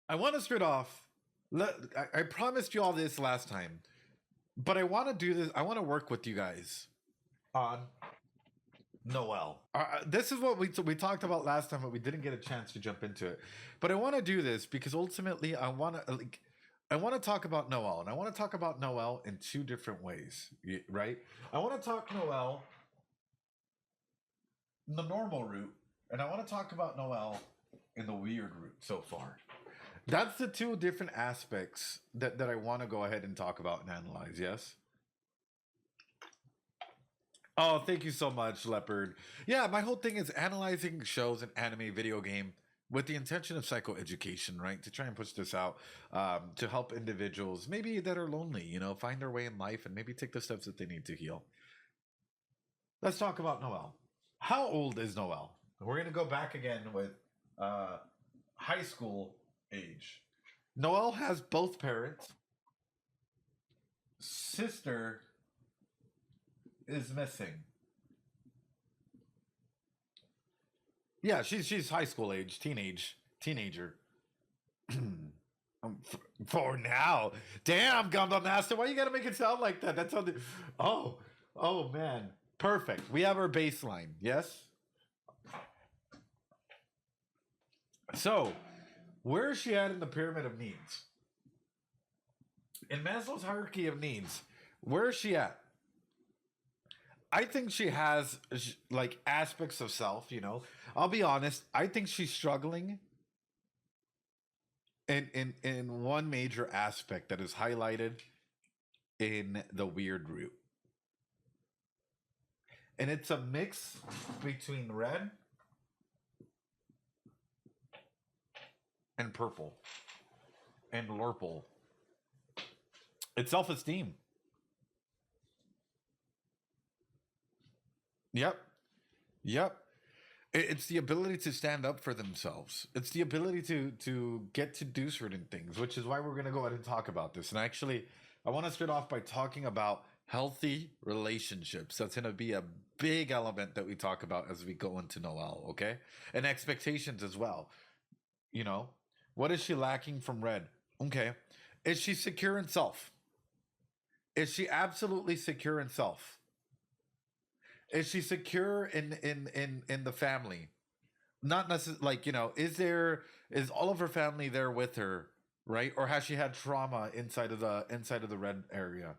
I want to start off. I promised you all this last time, but I want to do this. I want to work with you guys on Noel. This is what we talked about last time, but we didn't get a chance to jump into it. But I want to do this because ultimately, I want to talk about Noel, and I want to talk about Noel in two different ways, right? I want to talk Noel in the normal route, and I want to talk about Noel in the weird route so far. That's the two different aspects that I want to go ahead and talk about and analyze. Yes. Oh, thank you so much, Leopard. Yeah, my whole thing is analyzing shows and anime video game with the intention of psychoeducation, right? To try and push this out, to help individuals maybe that are lonely, find their way in life and maybe take the steps that they need to heal. Let's talk about Noel. How old is Noel? We're going to go back again with high school age. Noel has both parents. Sister is missing. Yeah, she's high school age, teenager. For now, damn, Gundam Master, why you gotta make it sound like that? That's how. Oh man, perfect. We have our baseline. Yes. So, where is she at in the pyramid of needs? In Maslow's hierarchy of needs, where is she at? I think she has like aspects of self, I'll be honest, I think she's struggling in one major aspect that is highlighted in the weird root. And it's a mix between red and purple and lurple. It's self-esteem. Yep. Yep. It's the ability to stand up for themselves. It's the ability to get to do certain things, which is why we're going to go ahead and talk about this. And actually, I want to start off by talking about healthy relationships. That's going to be a big element that we talk about as we go into Noel, okay? And expectations as well. What is she lacking from Red? Okay. Is she secure in self? Is she absolutely secure in self? Is she secure in the family? Not necessarily is all of her family there with her, right? Or has she had trauma inside of the red area?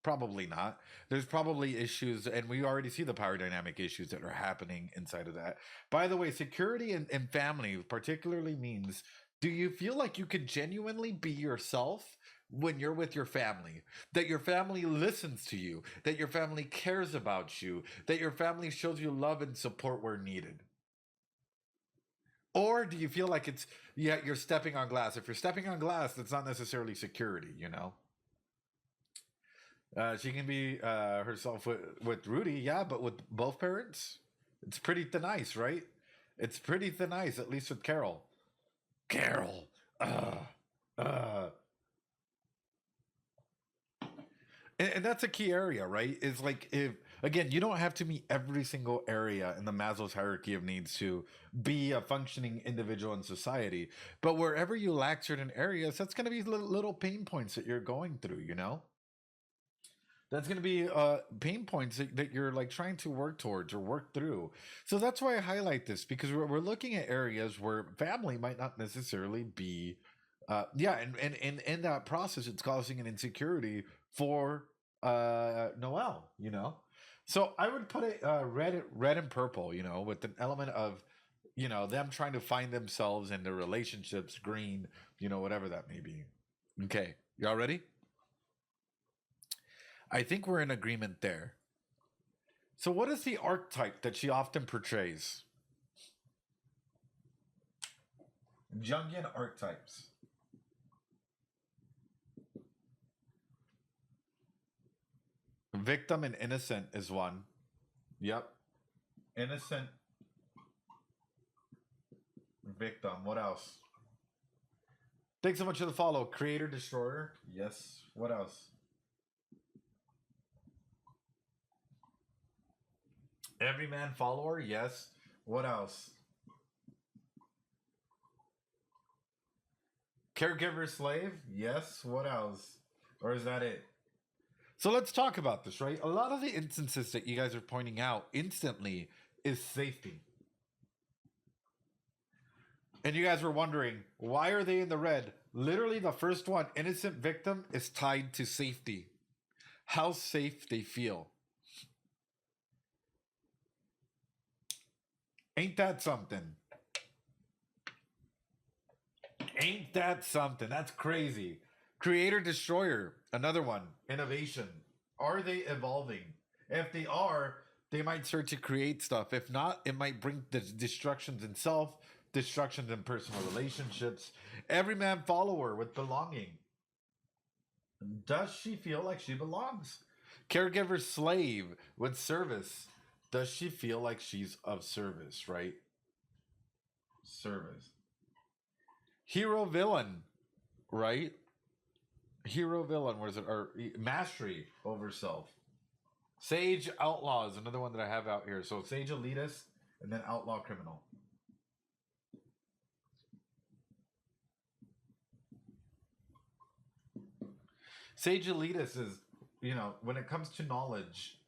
Probably not. There's probably issues, and we already see the power dynamic issues that are happening inside of that. By the way, security in family particularly means, do you feel like you could genuinely be yourself when you're with your family? That your family listens to you, that your family cares about you, that your family shows you love and support where needed? Or do you feel like you're stepping on glass? If you're stepping on glass, that's not necessarily security. She can be herself with Rudy, yeah, but with both parents, it's pretty thin ice, right? It's pretty thin ice, at least with Carol. Carol, uh. And that's a key area, right? Is like, if again, you don't have to meet every single area in the Maslow's hierarchy of needs to be a functioning individual in society, but wherever you lack certain areas, that's going to be little pain points that you're going through. That's going to be pain points that you're like trying to work towards or work through. So that's why I highlight this, because we're looking at areas where family might not necessarily be, and in that process, it's causing an insecurity for Noel. So I would put it red and purple, with an element of, them trying to find themselves in their relationships, green, whatever that may be. Okay, y'all ready? I think we're in agreement there. So, what is the archetype that she often portrays? Jungian archetypes. Victim and innocent is one. Yep. Innocent, victim. What else? Thanks so much for the follow. Creator, destroyer. Yes. What else? Everyman follower. Yes. What else? Caregiver slave? Yes. What else? Or is that it? So let's talk about this, right? A lot of the instances that you guys are pointing out instantly is safety. And you guys were wondering, why are they in the red? Literally, the first one, innocent victim, is tied to safety. How safe they feel. Ain't that something? Ain't that something? That's crazy. Creator destroyer, another one. Innovation. Are they evolving? If they are, they might start to create stuff. If not, it might bring the destructions in self, destructions in personal relationships. Everyman follower with belonging. Does she feel like she belongs? Caregiver slave with service. Does she feel like she's of service, right? Service. Hero villain, right? Hero villain, what is it? Or mastery over self. Sage outlaw is another one that I have out here. So sage elitist and then outlaw criminal. Sage elitist is, when it comes to knowledge,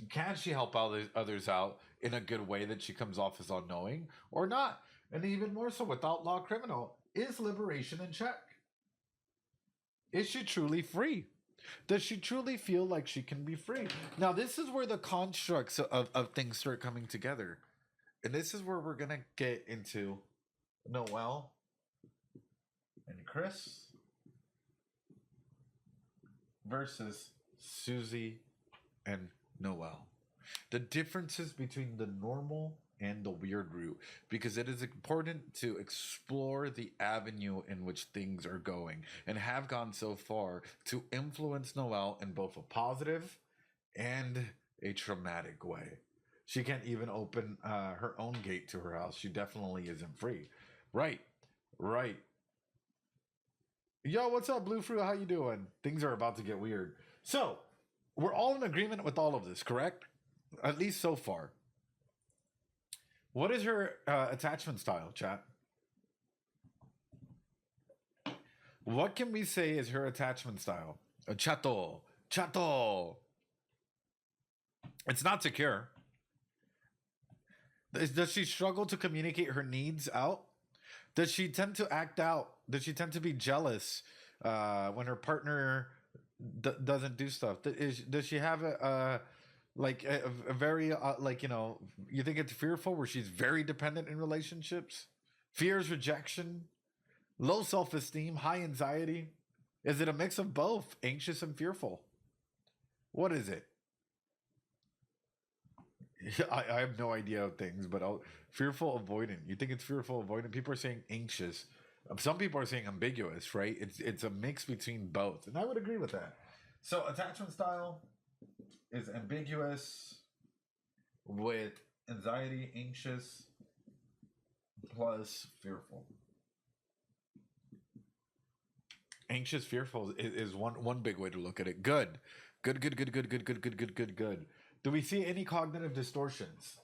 can she help others out in a good way that she comes off as unknowing or not? And even more so with outlaw criminal, is liberation in check? Is she truly free? Does she truly feel like she can be free? Now, this is where the constructs of things start coming together. And this is where we're going to get into Noelle and Chris versus Susie and Noelle. The differences between the normal and the weird route, because it is important to explore the avenue in which things are going and have gone so far to influence Noelle in both a positive and a traumatic way. She can't even open her own gate to her house. She definitely isn't free. Right, right. Yo, what's up, Blue Fruit? How you doing? Things are about to get weird. So, we're all in agreement with all of this, correct? At least so far. What is her attachment style, chat? What can we say is her attachment style? Chato. Chato. It's not secure. Does she struggle to communicate her needs out? Does she tend to act out? Does she tend to be jealous when her partner doesn't do stuff? Does she have a very you think it's fearful where she's very dependent in relationships? Fears rejection, low self-esteem, high anxiety? Is it a mix of both, anxious and fearful? What is it? I have no idea of things, but fearful avoidant. You think it's fearful avoidant? People are saying anxious. Some people are saying ambiguous, right? It's a mix between both, and I would agree with that. So attachment style is ambiguous with anxiety, anxious, plus fearful. Anxious, fearful is one big way to look at it. Good. Good, good, good, good, good, good, good, good, good, good. Do we see any cognitive distortions?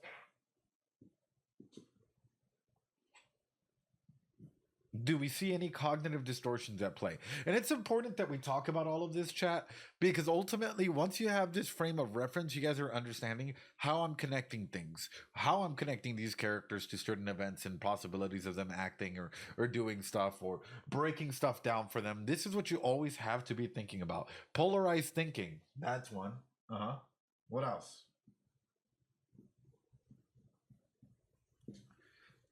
Do we see any cognitive distortions at play? And it's important that we talk about all of this, chat, because ultimately, once you have this frame of reference, you guys are understanding how I'm connecting things, how I'm connecting these characters to certain events and possibilities of them acting or doing stuff or breaking stuff down for them. This is what you always have to be thinking about. Polarized thinking. That's one. Uh-huh. What else?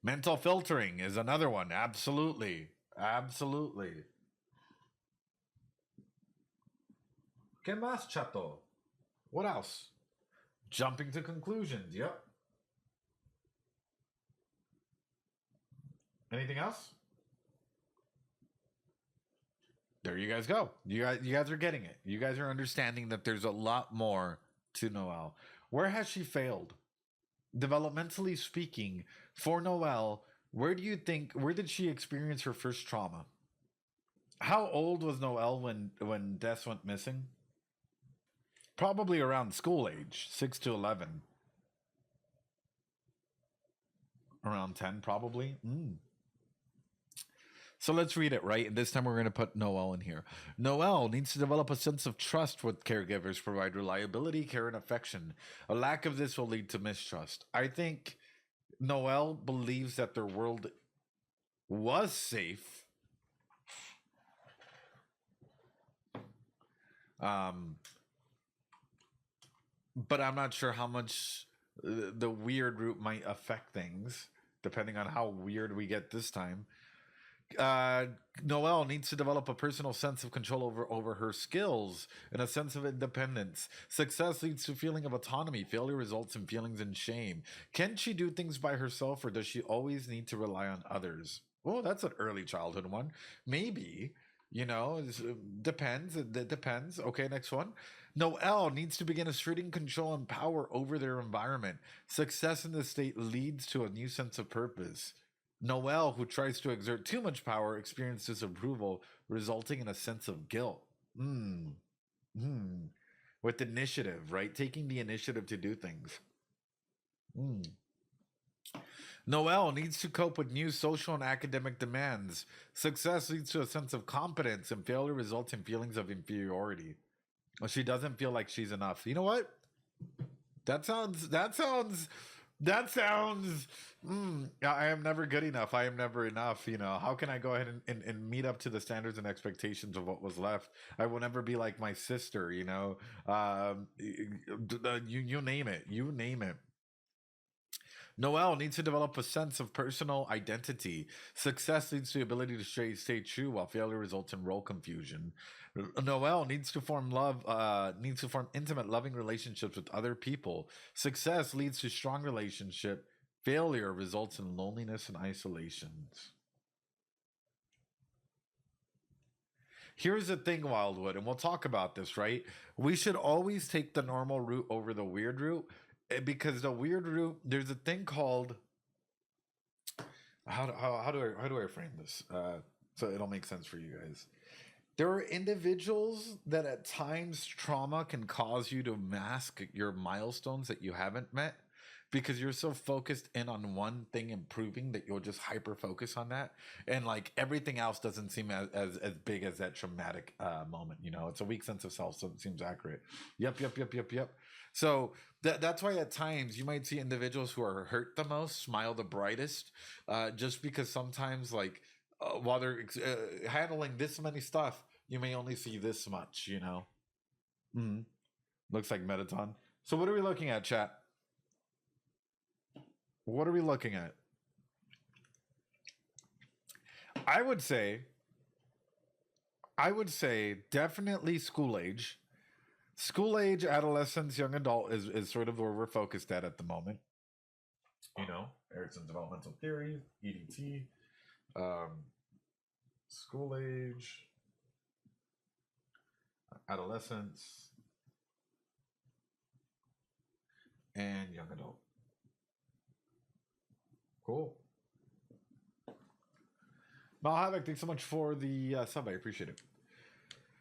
Mental filtering is another one. Absolutely. Absolutely. ¿Qué más, chato? What else? Jumping to conclusions. Yep. Anything else? There you guys go. You guys are getting it. You guys are understanding that there's a lot more to Noelle. Where has she failed? Developmentally speaking, for Noelle, where did she experience her first trauma? How old was Noelle when Des went missing? Probably around school age, 6 to 11. Around 10, probably. So let's read it, right? And this time we're going to put Noel in here. Noel needs to develop a sense of trust with caregivers, provide reliability, care, and affection. A lack of this will lead to mistrust. I think Noel believes that their world was safe. Um, but I'm not sure how much the weird route might affect things, depending on how weird we get this time. uh, Noelle needs to develop a personal sense of control over her skills and a sense of independence. Success leads to a feeling of autonomy. Failure results in feelings and shame. Can she do things by herself, or does she always need to rely on others? Oh, that's an early childhood one. Maybe. Depends. It depends. Okay, next one. Noelle needs to begin asserting control and power over their environment. Success in this state leads to a new sense of purpose. Noel, who tries to exert too much power, experiences disapproval, resulting in a sense of guilt. Hmm. Hmm. With initiative, right? Taking the initiative to do things. Hmm. Noel needs to cope with new social and academic demands. Success leads to a sense of competence, and failure results in feelings of inferiority. Well, she doesn't feel like she's enough. You know what? That sounds. That sounds. That sounds. I am never good enough. I am never enough. How can I go ahead and meet up to the standards and expectations of what was left? I will never be like my sister. You name it. You name it. Noel needs to develop a sense of personal identity. Success leads to the ability to stay true, while failure results in role confusion. Noel needs to form intimate, loving relationships with other people. Success leads to strong relationship. Failure results in loneliness and isolations. Here's the thing, Wildwood, and we'll talk about this, right? We should always take the normal route over the weird route, because the weird route, there's a thing called, how do I frame this so it'll make sense for you guys. There are individuals that at times trauma can cause you to mask your milestones that you haven't met, because you're so focused in on one thing improving that you'll just hyper focus on that, and like everything else doesn't seem as big as that traumatic moment. It's a weak sense of self, so it seems accurate. Yep. So that's why at times you might see individuals who are hurt the most smile the brightest, just because sometimes, like, while they're handling this many stuff, you may only see this much. Mm-hmm. Looks like Metaton. So what are we looking at, chat? What are we looking at? I would say definitely school age. School age, adolescence, young adult is sort of where we're focused at the moment. Erickson's developmental theory, EDT, school age, adolescence, and young adult. Cool. Malhavik, thanks so much for the sub. I appreciate it.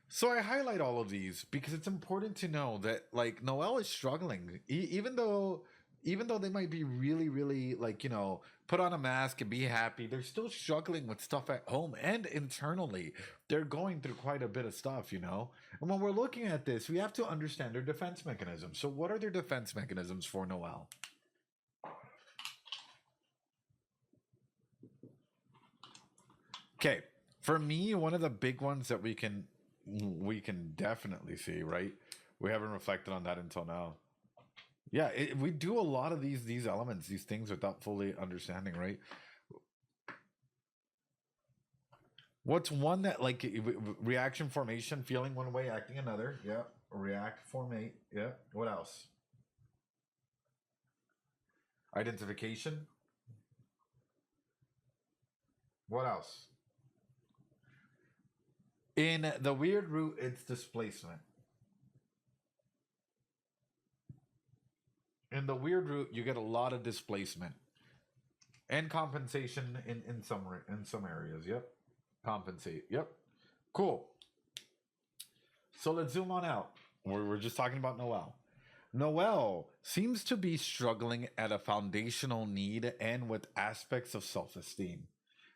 So I highlight all of these because it's important to know that, like, Noelle is struggling, even though they might be really, really, like, put on a mask and be happy. They're still struggling with stuff at home and internally. They're going through quite a bit of stuff. And when we're looking at this, we have to understand their defense mechanisms. So what are their defense mechanisms for Noelle? Okay, for me, one of the big ones that we can definitely see, right? We haven't reflected on that until now. Yeah, we do a lot of these elements, these things, without fully understanding, right? What's one that, like, reaction formation, feeling one way, acting another? Yeah, react, formate. Yeah. What else? Identification. What else? In the weird root, it's displacement. In the weird root, you get a lot of displacement and compensation in some areas. Yep, compensate. Yep, cool. So let's zoom on out. We're just talking about Noelle. Noelle seems to be struggling at a foundational need and with aspects of self esteem.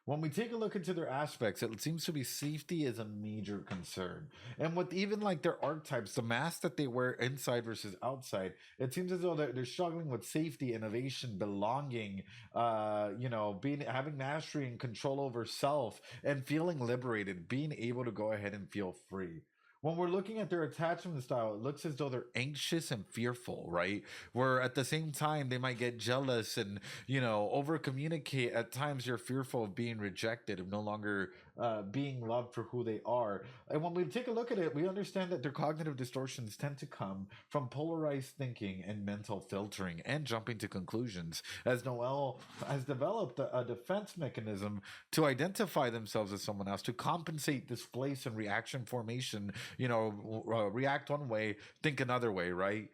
When we take a look into their aspects, it seems to be safety is a major concern. And with even like their archetypes, the mask that they wear inside versus outside, it seems as though they're struggling with safety, innovation, belonging, being having mastery and control over self and feeling liberated, being able to go ahead and feel free. When we're looking at their attachment style, it looks as though they're anxious and fearful, right? Where at the same time they might get jealous and over communicate. At times you're fearful of being rejected, of no longer being loved for who they are. And when we take a look at it, we understand that their cognitive distortions tend to come from polarized thinking and mental filtering and jumping to conclusions, as Noel has developed a defense mechanism to identify themselves as someone else, to compensate, displace, and reaction formation, react one way, think another way, right?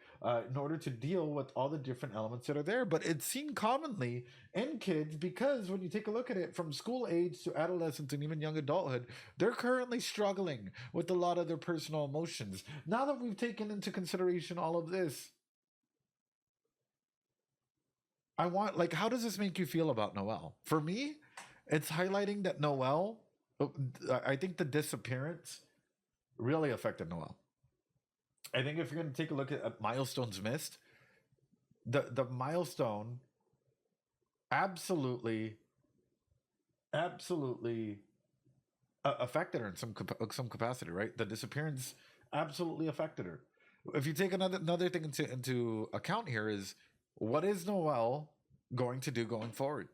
In order to deal with all the different elements that are there. But it's seen commonly in kids because when you take a look at it from school age to adolescence and even young adulthood, they're currently struggling with a lot of their personal emotions. Now that we've taken into consideration all of this, how does this make you feel about Noel? For me, it's highlighting that Noel, I think the disappearance really affected Noel. I think if you're going to take a look at milestones missed, the milestone absolutely, absolutely affected her in some capacity, right? The disappearance absolutely affected her. If you take another thing into account here is what is Noel going to do going forward?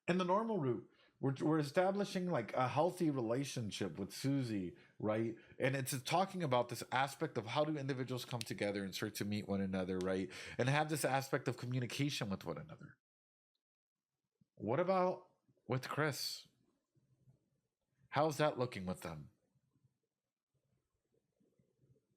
In the normal route, we're establishing like a healthy relationship with Susie, right? And it's talking about this aspect of how do individuals come together and start to meet one another, right? And have this aspect of communication with one another. What about with Chris? How's that looking with them?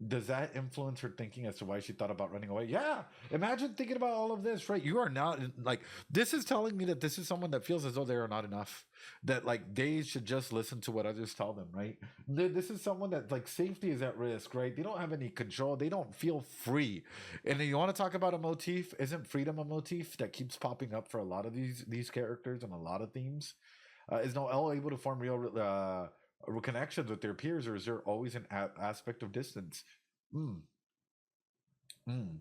Does that influence her thinking as to why she thought about running away? Yeah. Imagine thinking about all of this, right? You are not like, this is telling me that this is someone that feels as though they are not enough, that like they should just listen to what others tell them, right? This is someone that like safety is at risk, right? They don't have any control. They don't feel free. And you want to talk about a motif? Isn't freedom a motif that keeps popping up for a lot of these characters and a lot of themes? Is Noelle able to form real connections with their peers, or is there always an aspect of distance? Mm, mm,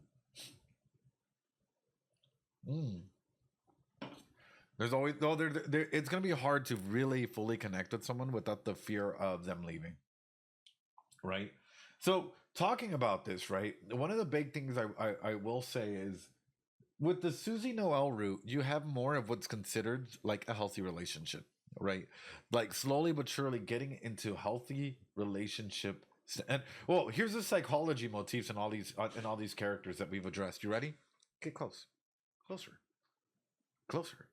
mm. There's always no there. It's gonna be hard to really fully connect with someone without the fear of them leaving, right? So talking about this, right? One of the big things I will say is with the Susie Noel route, you have more of what's considered like a healthy relationship, right? Like slowly but surely getting into healthy relationship. And well, here's the psychology motifs in all these characters that we've addressed. You ready? Get close, closer, closer.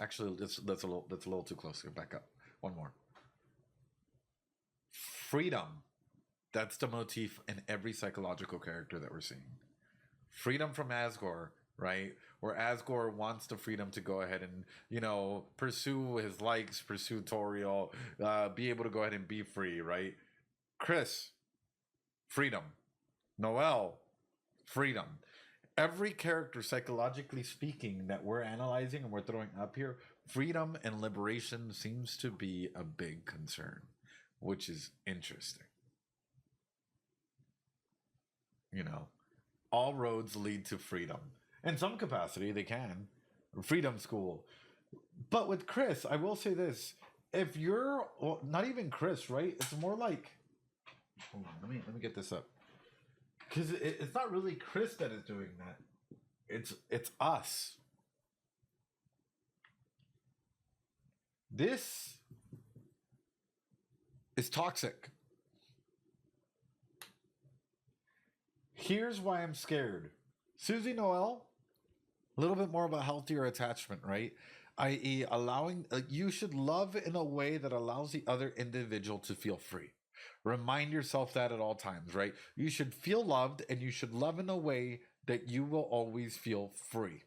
Actually, that's a little too close. Back up. One more. Freedom. That's the motif in every psychological character that we're seeing. Freedom from Asgore, right? Where Asgore wants the freedom to go ahead and, pursue his likes, pursue Toriel, be able to go ahead and be free, right? Chris, freedom. Noel, freedom. Every character, psychologically speaking, that we're analyzing and we're throwing up here, freedom and liberation seems to be a big concern, which is interesting. You know, all roads lead to freedom. In some capacity, they can. Freedom school. But with Chris, I will say this. If you're well, not even Chris, right? It's more like hold on, let me get this up. Because it's not really Chris that is doing that. It's us. This is toxic. Here's why I'm scared. Susie Noel, a little bit more of a healthier attachment, right? I.e., allowing you should love in a way that allows the other individual to feel free. Remind yourself that at all times, right? You should feel loved and you should love in a way that you will always feel free.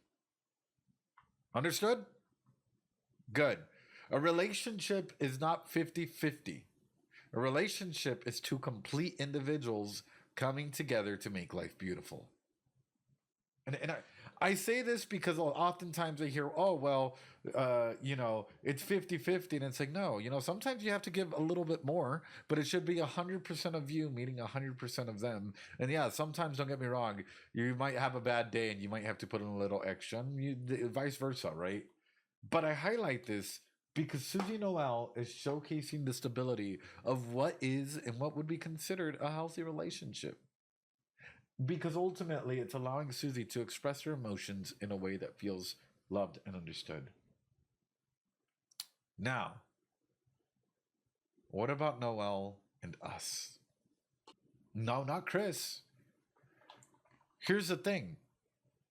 Understood? Good. A relationship is not 50-50. A relationship is two complete individuals coming together to make life beautiful. And I say this because oftentimes I hear, oh, well, it's 50-50. And it's like, no, sometimes you have to give a little bit more, but it should be 100% of you meeting 100% of them. And yeah, sometimes, don't get me wrong, you might have a bad day and you might have to put in a little extra, and vice versa, right? But I highlight this because Susie Noel is showcasing the stability of what is and what would be considered a healthy relationship. Because ultimately, it's allowing Susie to express her emotions in a way that feels loved and understood. Now, what about Noel and us? No, not Chris. Here's the thing,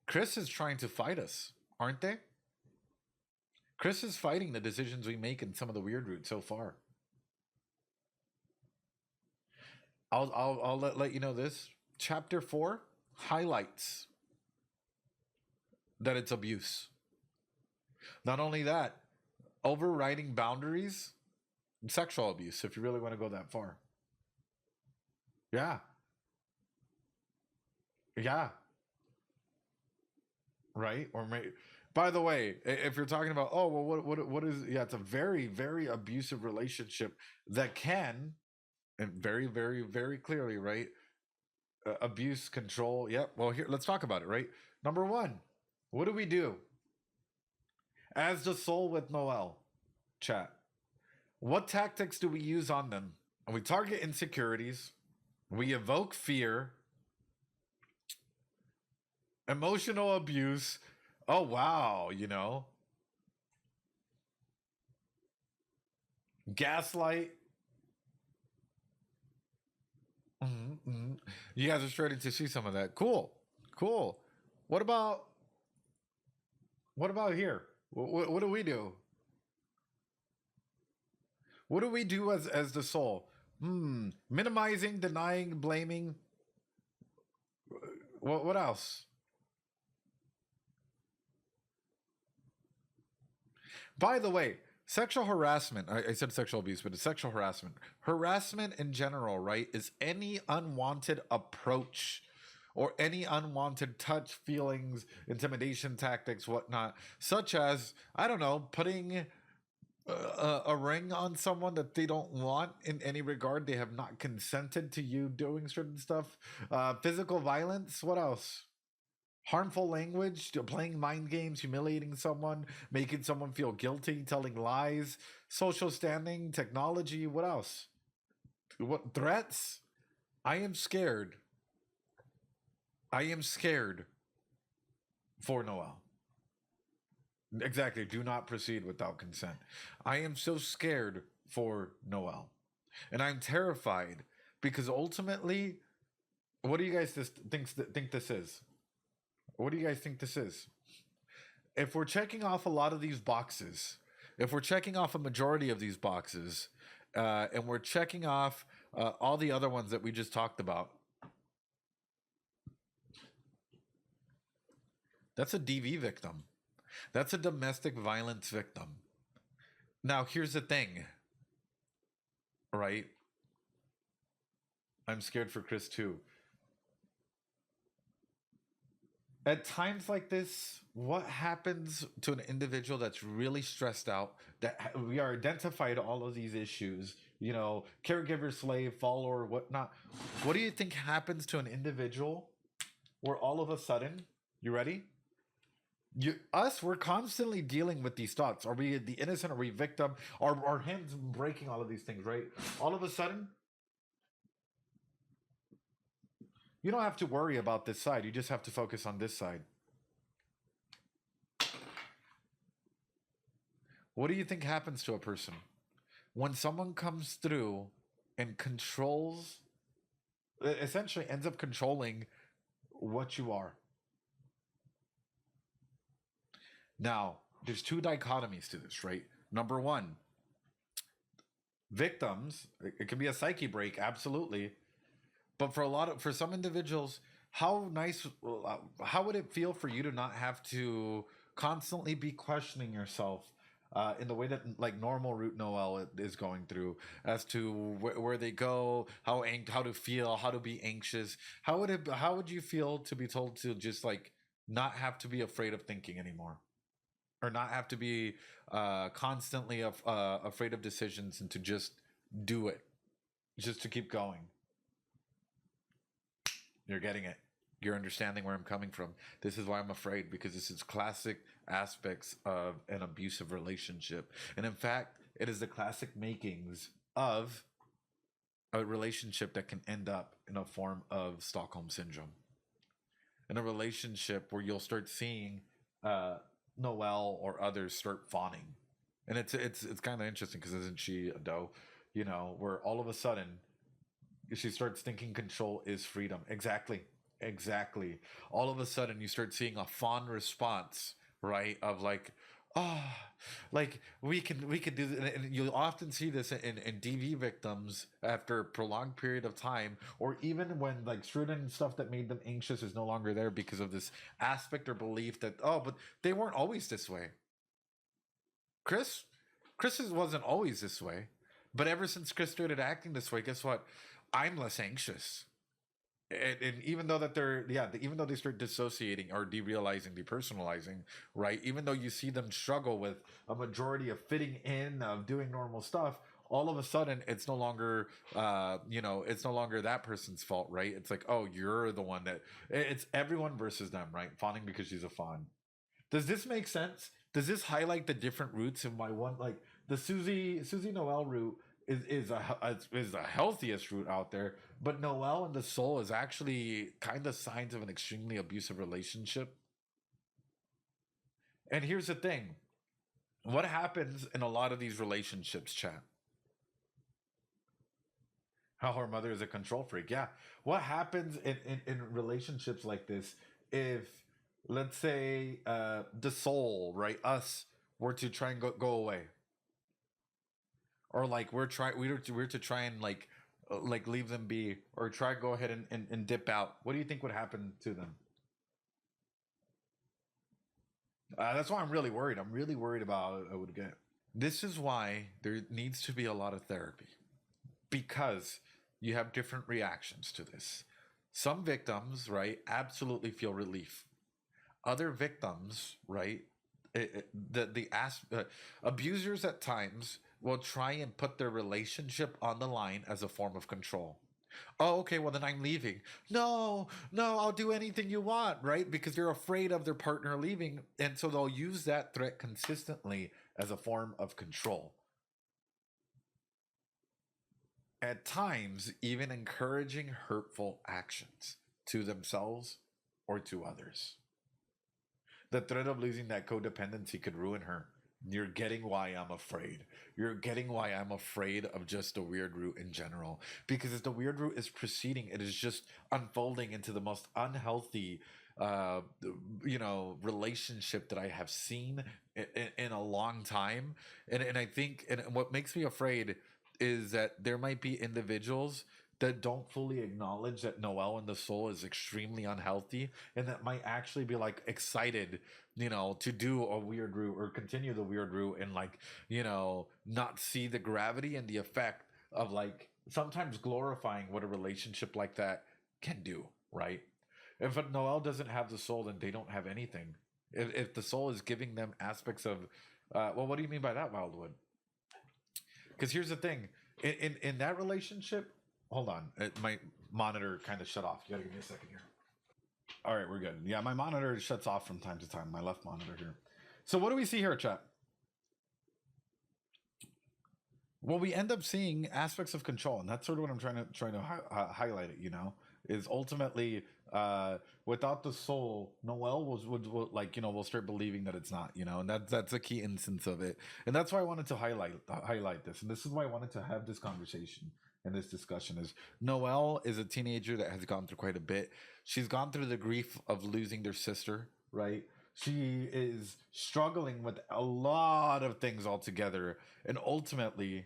Chris is trying to fight us, aren't they? Chris is fighting the decisions we make in some of the weird routes so far. I'll let you know this. Chapter 4 highlights that it's abuse. Not only that, overriding boundaries, sexual abuse, if you really want to go that far. Yeah. Yeah. Right? Or by the way, if you're talking about, oh, well, what is, yeah, it's a very, very abusive relationship that can, and very, very, very clearly, right? Abuse, control. Yep. Well, here, let's talk about it, right? Number one, what do we do as the soul with Noel? Chat. What tactics do we use on them? We target insecurities, we evoke fear, emotional abuse. Oh, wow, gaslight. Mm-hmm. You guys are starting to see some of that. Cool. Cool. What about here? What do we do? What do we do as the soul? Minimizing, denying, blaming. What else? By the way, sexual harassment, I said sexual abuse, but it's sexual harassment. Harassment in general, right, is any unwanted approach or any unwanted touch, feelings, intimidation tactics, whatnot, such as, I don't know, putting a ring on someone that they don't want in any regard. They have not consented to you doing certain stuff. Physical violence. What else? Harmful language, playing mind games, humiliating someone, making someone feel guilty, telling lies, social standing, technology. What else? What threats? I am scared. I am scared for Noel. Exactly. Do not proceed without consent. I am so scared for Noel. And I'm terrified because ultimately, what do you guys think this is? What do you guys think this is? If we're checking off a lot of these boxes, if we're checking off a majority of these boxes, and we're checking off all the other ones that we just talked about, that's a DV victim. That's a domestic violence victim. Now, here's the thing, right? I'm scared for Chris too. At times like this, what happens to an individual that's really stressed out, that we are identified all of these issues, caregiver, slave, follower, whatnot. What do you think happens to an individual where all of a sudden, you ready? We're constantly dealing with these thoughts. Are we the innocent? Are we victim? Are our hands breaking all of these things, right? All of a sudden, you don't have to worry about this side. You just have to focus on this side. What do you think happens to a person when someone comes through and controls, essentially ends up controlling what you are? Now, there's two dichotomies to this, right? Number one, victims, it can be a psyche break, absolutely. But for some individuals, how would it feel for you to not have to constantly be questioning yourself in the way that like normal root Noel is going through, as to where they go, how to feel, how to be anxious? How would you feel to be told to just like not have to be afraid of thinking anymore, or not have to be constantly afraid of decisions, and to just do it, just to keep going. You're getting it. You're understanding where I'm coming from. This is why I'm afraid, because this is classic aspects of an abusive relationship. And in fact, it is the classic makings of a relationship that can end up in a form of Stockholm syndrome. In a relationship where you'll start seeing uh, Noelle or others start fawning. And it's kind of interesting, because isn't she a doe? You know, where all of a sudden she starts thinking control is freedom. Exactly. Exactly. All of a sudden you start seeing a fond response, right? Of like, oh, like we can do this. And you'll often see this in DV victims after a prolonged period of time, or even when like certain stuff that made them anxious is no longer there, because of this aspect or belief that, oh, but they weren't always this way. Chris, Chris wasn't always this way, but ever since Chris started acting this way, guess what? I'm less anxious. And even though that they're, yeah, even though they start dissociating or derealizing, depersonalizing, right? Even though you see them struggle with a majority of fitting in, of doing normal stuff, all of a sudden it's no longer, it's no longer that person's fault, right? It's like, oh, you're the one that, it's everyone versus them, right? Fawning because she's a fawn. Does this make sense? Does this highlight the different routes in my one, like the Susie Noel route is the healthiest route out there, but Noel and the soul is actually kind of signs of an extremely abusive relationship. And here's the thing: what happens in a lot of these relationships, chat? How her mother is a control freak. Yeah. What happens in relationships like this if, let's say, the soul, right, us, were to try and go away, or like we're to try and like leave them be, or try to go ahead and dip out? What do you think would happen to them? That's why I'm really worried. I'm really worried about I would get. This is why there needs to be a lot of therapy, because you have different reactions to this. Some victims, right, absolutely feel relief. Other victims, right, abusers at times will try and put their relationship on the line as a form of control. Oh, okay, well then I'm leaving. No, no, I'll do anything you want, right? Because they're afraid of their partner leaving, and so they'll use that threat consistently as a form of control. At times, even encouraging hurtful actions to themselves or to others. The threat of losing that codependency could ruin her. You're getting why I'm afraid. You're getting why I'm afraid of just the weird root in general. Because as the weird root is proceeding, it is just unfolding into the most unhealthy, uh, relationship that I have seen in a long time. And I think, and what makes me afraid is that there might be individuals that don't fully acknowledge that Noel and the soul is extremely unhealthy, and that might actually be like excited, to do a weird route or continue the weird route, and like, not see the gravity and the effect of like sometimes glorifying what a relationship like that can do, right? If Noel doesn't have the soul, then they don't have anything. If the soul is giving them aspects of, well, what do you mean by that, Wildwood? Because here's the thing, in that relationship, hold on, my monitor kind of shut off. You gotta give me a second here. All right, we're good. Yeah, my monitor shuts off from time to time. My left monitor here. So what do we see here, chat? Well, we end up seeing aspects of control, and that's sort of what I'm trying to highlight. It, is ultimately, without the soul, Noel would like, will start believing that it's not, and that's a key instance of it, and that's why I wanted to highlight this, and this is why I wanted to have this conversation and this discussion. Is Noelle is a teenager that has gone through quite a bit. She's gone through the grief of losing their sister, right? She is struggling with a lot of things altogether, and ultimately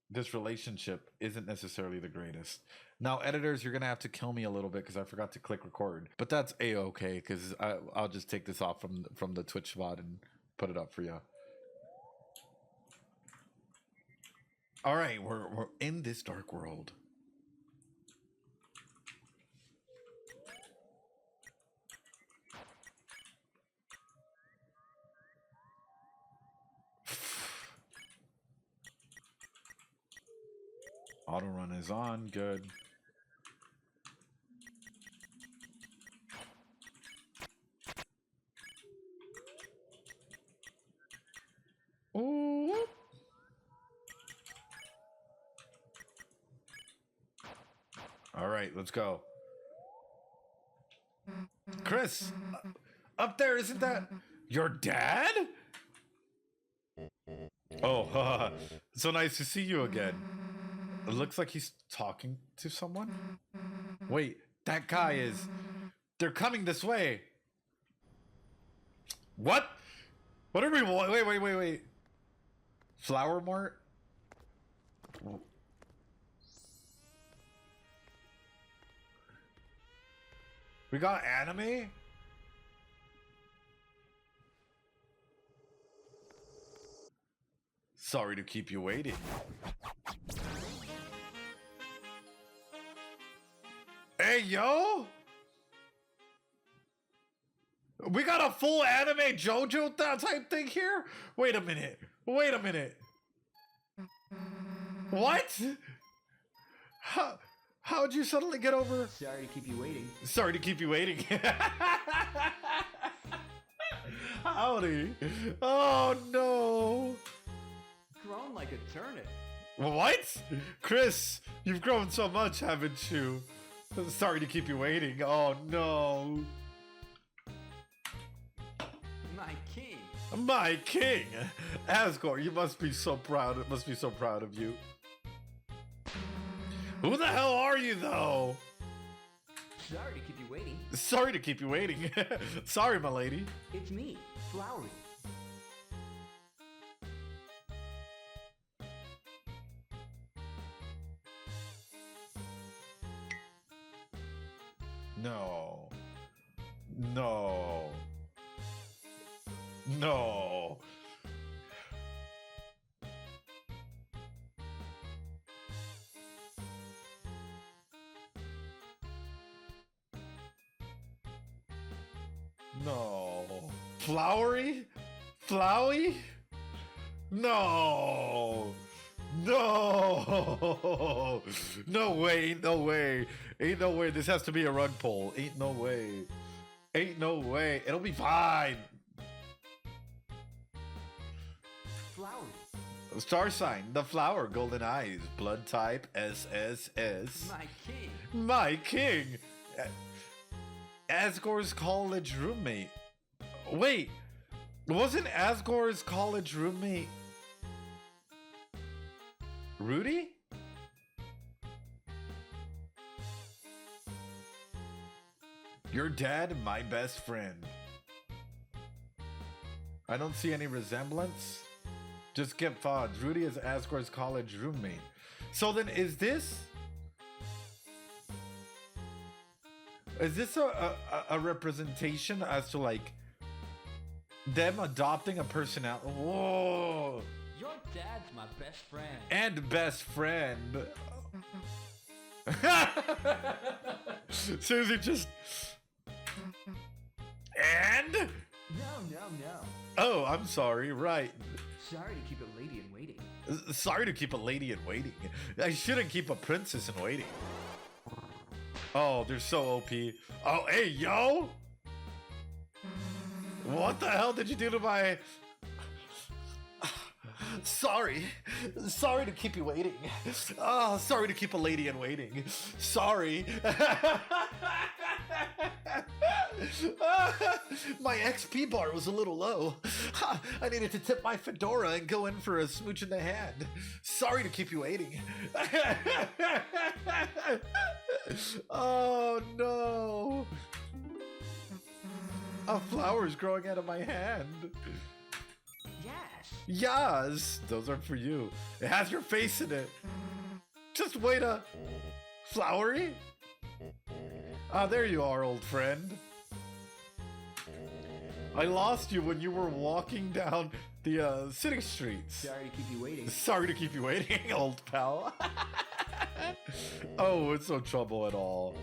this relationship isn't necessarily the greatest. Now, editors, you're gonna have to kill me a little bit because I forgot to click record, but that's a okay, because I'll just take this off from the Twitch VOD and put it up for you. All right, we're in this dark world. Auto run is on. Good. Ooh. All right, let's go. Chris, up there, isn't that your dad? Oh, so nice to see you again. It looks like he's talking to someone. Wait, that guy is... They're coming this way. What? What are we... Wait. Flower Mart? We got anime? Sorry to keep you waiting. Hey, yo! We got a full anime JoJo type thing here? Wait a minute. What? How'd you suddenly get over? Sorry to keep you waiting. Sorry to keep you waiting. Howdy. Oh, no. Grown like a turnip. What? Chris, you've grown so much, haven't you? Sorry to keep you waiting. Oh, no. My king. My king. Asgore, you must be so proud. It must be so proud of you. Who the hell are you, though? Sorry to keep you waiting. Sorry to keep you waiting. Sorry, my lady. It's me, Flowery. No. No. No. No. Flowery? Flowey? No. No. No way. Ain't no way. Ain't no way. This has to be a rug pull. Ain't no way. Ain't no way. It'll be fine. Flowery. Star sign, the flower, golden eyes, blood type, SSS. My king. My king. Asgore's college roommate. Wait, wasn't Asgore's college roommate Rudy? Your dad, my best friend. I don't see any resemblance. Just get thoughts. Rudy is Asgore's college roommate. So then is this a representation as to like them adopting a personality? Whoa. Your dad's my best friend. And best friend. Susie just... And? No. Oh, I'm sorry, right. Sorry to keep a lady in waiting. Sorry to keep a lady in waiting. I shouldn't keep a princess in waiting. Oh, they're so OP. Oh, hey, yo! What the hell did you do to my... Sorry. Sorry to keep you waiting. Oh, sorry to keep a lady in waiting. Sorry. My XP bar was a little low. I needed to tip my fedora and go in for a smooch in the hand. Sorry to keep you waiting. Oh no. A flower's growing out of my hand. Yes, those are for you. It has your face in it. Just wait a... Flowery? Ah, there you are, old friend. I lost you when you were walking down the city streets. Sorry to keep you waiting. Sorry to keep you waiting, old pal. Oh, it's no trouble at all.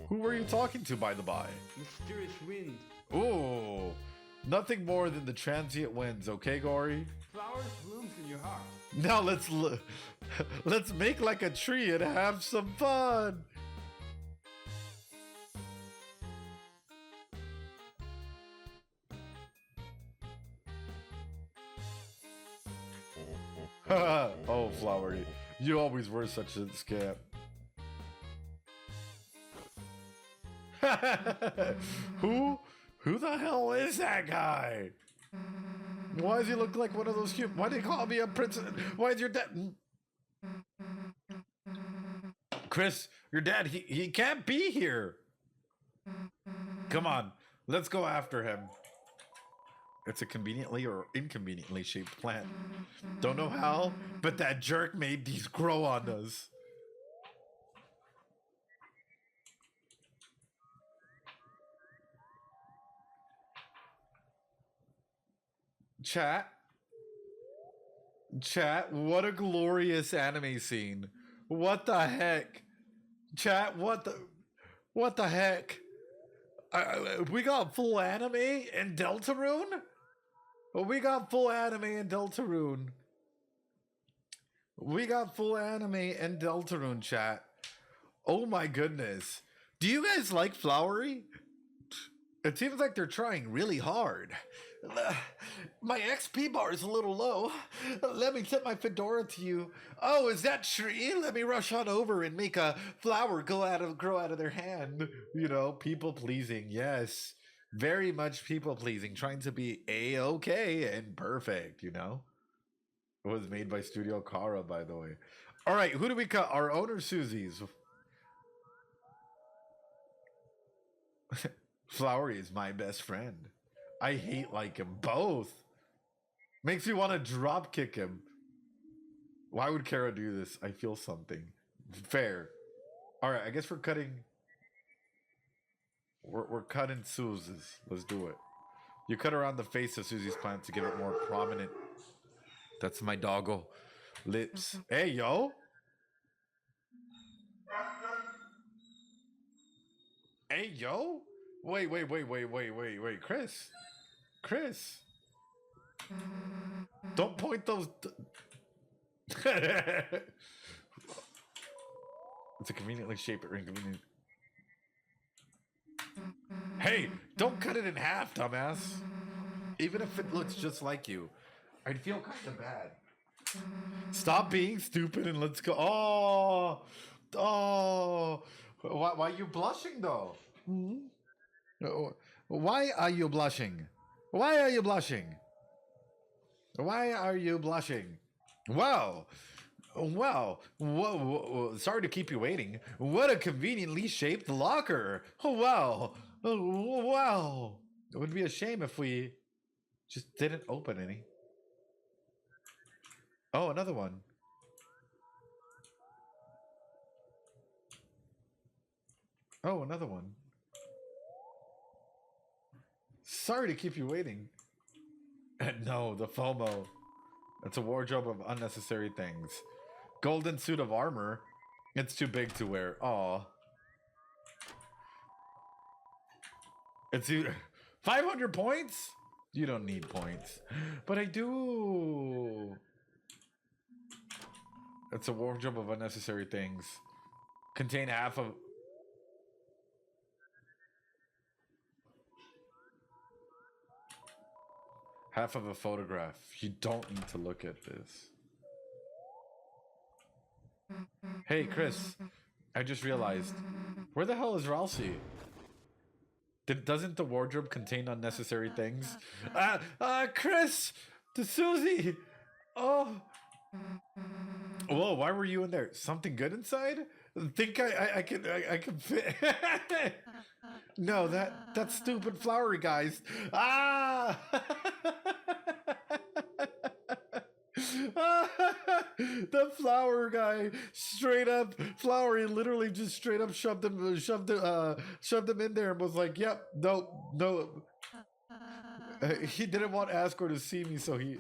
Who were you talking to, by the by? Mysterious wind. Ooh. Nothing more than the transient winds, okay, Gory? Flowers blooms in your heart. Now let's look. Let's make like a tree and have some fun. Oh, Flowery, you always were such a scamp. Who the hell is that guy? Why does he look like one of those cute? Why do you call me a princess? Why is your dad? Chris, your dad, he can't be here. Come on, let's go after him. It's a conveniently or inconveniently shaped plant. Don't know how, but that jerk made these grow on us. Chat, what a glorious anime scene. What the heck? Chat, what the heck? We got full anime in Deltarune? We got full anime in Deltarune. We got full anime in Deltarune, chat. Oh my goodness. Do you guys like Flowery? It seems like they're trying really hard. My XP bar is a little low. Let me tip my fedora to you. Oh, is that tree? Let me rush on over and make a flower grow out of their hand. You know, people pleasing. Yes, very much people pleasing. Trying to be A-okay and perfect. You know, it was made by Studio Kara, by the way. All right, who do we cut? Our owner Susie's. Flowery is my best friend. I hate like him both. Makes me want to drop kick him. Why would Kara do this? I feel something. Fair. All right, I guess we're cutting. We're cutting Susie's. Let's do it. You cut around the face of Susie's plant to give it more prominent. That's my doggo lips. Hey, yo. Hey, yo. Wait, Chris. Don't point those. It's a conveniently shaped or inconvenient. Hey, don't cut it in half, dumbass. Even if it looks just like you, I'd feel kind of bad. Stop being stupid and let's go. Oh. Why are you blushing though? Why are you blushing? Why are you blushing? Why are you blushing? Wow. Whoa. Sorry to keep you waiting. What a conveniently shaped locker. Wow. It would be a shame if we just didn't open any. Oh, another one. Oh, another one. Sorry to keep you waiting. No, the FOMO. It's a wardrobe of unnecessary things. Golden suit of armor. It's too big to wear. Aw. It's 500 points? You don't need points. But I do. It's a wardrobe of unnecessary things. Contain half of... half of a photograph. You don't need to look at this. Hey, Chris. I just realized. Where the hell is Ralsei? Doesn't the wardrobe contain unnecessary things? Chris! To Susie! Oh. Whoa, why were you in there? Something good inside? Think I can fit. No, that stupid flowery guys. Ah! The flower guy straight up flowery literally just straight up shoved him in there and was like, yep, no. He didn't want Asgore to see me, so he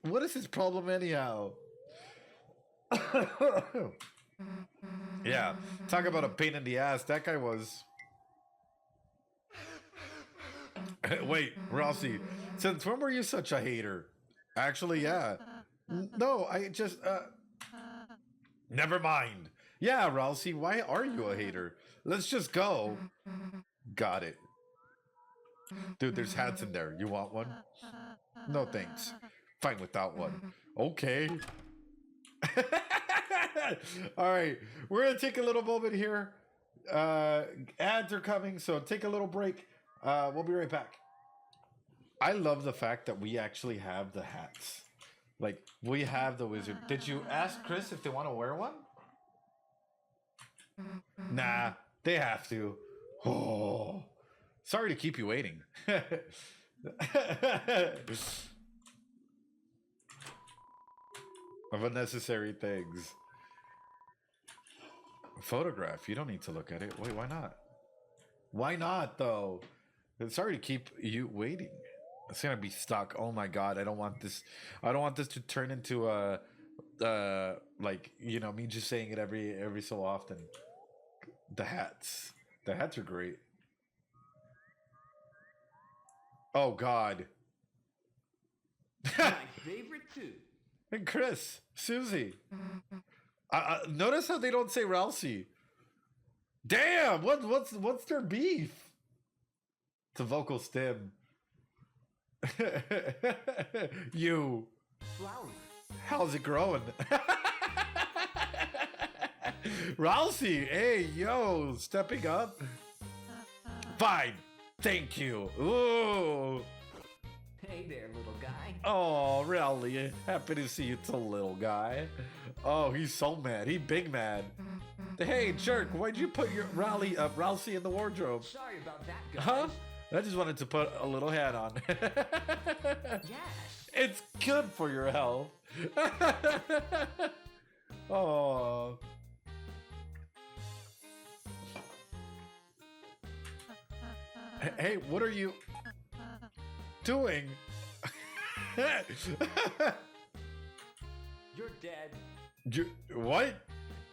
what is his problem anyhow? Yeah, talk about a pain in the ass. That guy was. Wait, Rossi, since when were you such a hater? Actually, yeah. No, I just never mind. Yeah, Ralsei, why are you a hater? Let's just go. Got it. Dude, there's hats in there. You want one? No thanks. Fine without one. Okay. All right, we're gonna take a little moment here. Ads are coming, so take a little break. We'll be right back. I love the fact that we actually have the hats. Like, we have the wizard. Did you ask Chris if they want to wear one? Nah, they have to. Oh, sorry to keep you waiting. Of unnecessary things. Photograph. You don't need to look at it. Wait, why not? Why not, though? Sorry to keep you waiting. It's gonna be stuck. Oh my god, I don't want this. I don't want this to turn into a, like, you know, me just saying it every so often. The hats. The hats are great. Oh god. My favorite too. And Chris, Susie. Notice how they don't say Ralsei. Damn, what's their beef? It's a vocal stem. You. Flower. How's it growing? Ralsei, hey, yo, stepping up. Fine, thank you. Ooh. Hey there, little guy. Oh, really? Happy to see you, too, little guy. Oh, he's so mad. He big mad. Hey, jerk, why'd you put your Ralsei in the wardrobe? Sorry about that, guys. Huh? I just wanted to put a little hat on. Yes. It's good for your health. Oh. Hey, what are you doing? You're dead. What?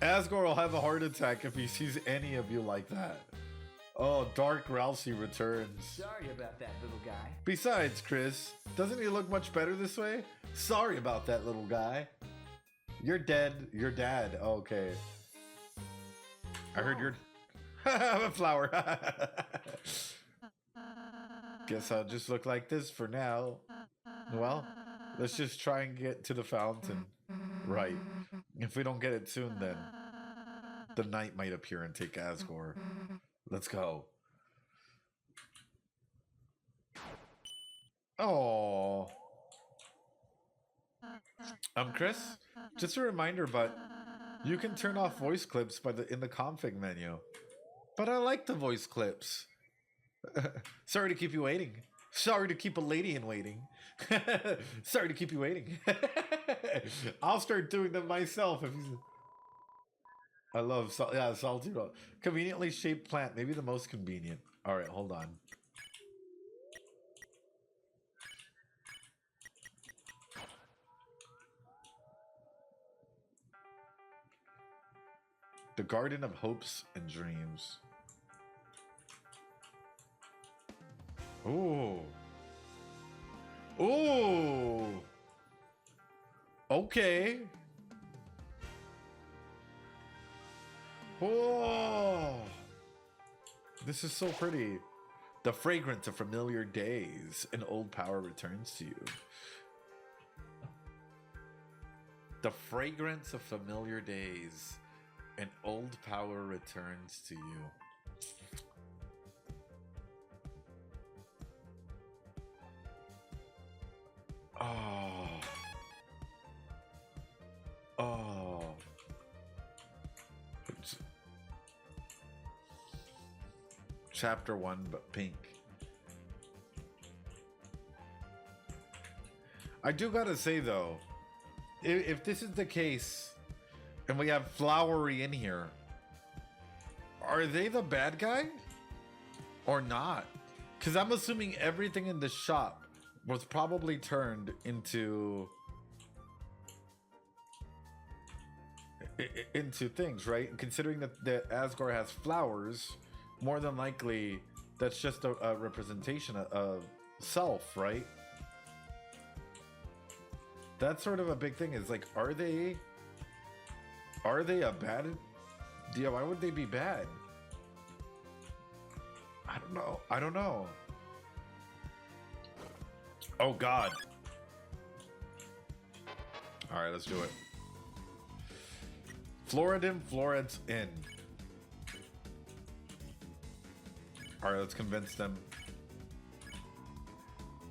Asgore will have a heart attack if he sees any of you like that. Oh, Dark Ralsei returns. Sorry about that, little guy. Besides, Chris, doesn't he look much better this way? Sorry about that, little guy. You're dead. You're dad. Okay. I heard you're... a flower. Guess I'll just look like this for now. Well, let's just try and get to the fountain. Right. If we don't get it soon, then the knight might appear and take Asgore. Let's go. Oh. Chris, just a reminder, but you can turn off voice clips in the config menu. But I like the voice clips. Sorry to keep you waiting. Sorry to keep a lady in waiting. Sorry to keep you waiting. I'll start doing them myself. I love salty roll. Conveniently shaped plant, maybe the most convenient. All right, hold on. The Garden of Hopes and Dreams. Ooh. Ooh. Okay. Oh. This is so pretty. The fragrance of familiar days. An old power returns to you. The fragrance of familiar days. An old power returns to you. Oh. Oh. Chapter 1, but pink. I do gotta say though, if this is the case, and we have Flowery in here, are they the bad guy? Or not? Because I'm assuming everything in the shop was probably turned into things, right? Considering that Asgore has flowers, more than likely that's just a representation of self, right? That's sort of a big thing. Is like, are they a bad? Yeah, why would they be bad? I don't know. I don't know. Oh God. All right, let's do it. Floridin, Florence in. All right, let's convince them.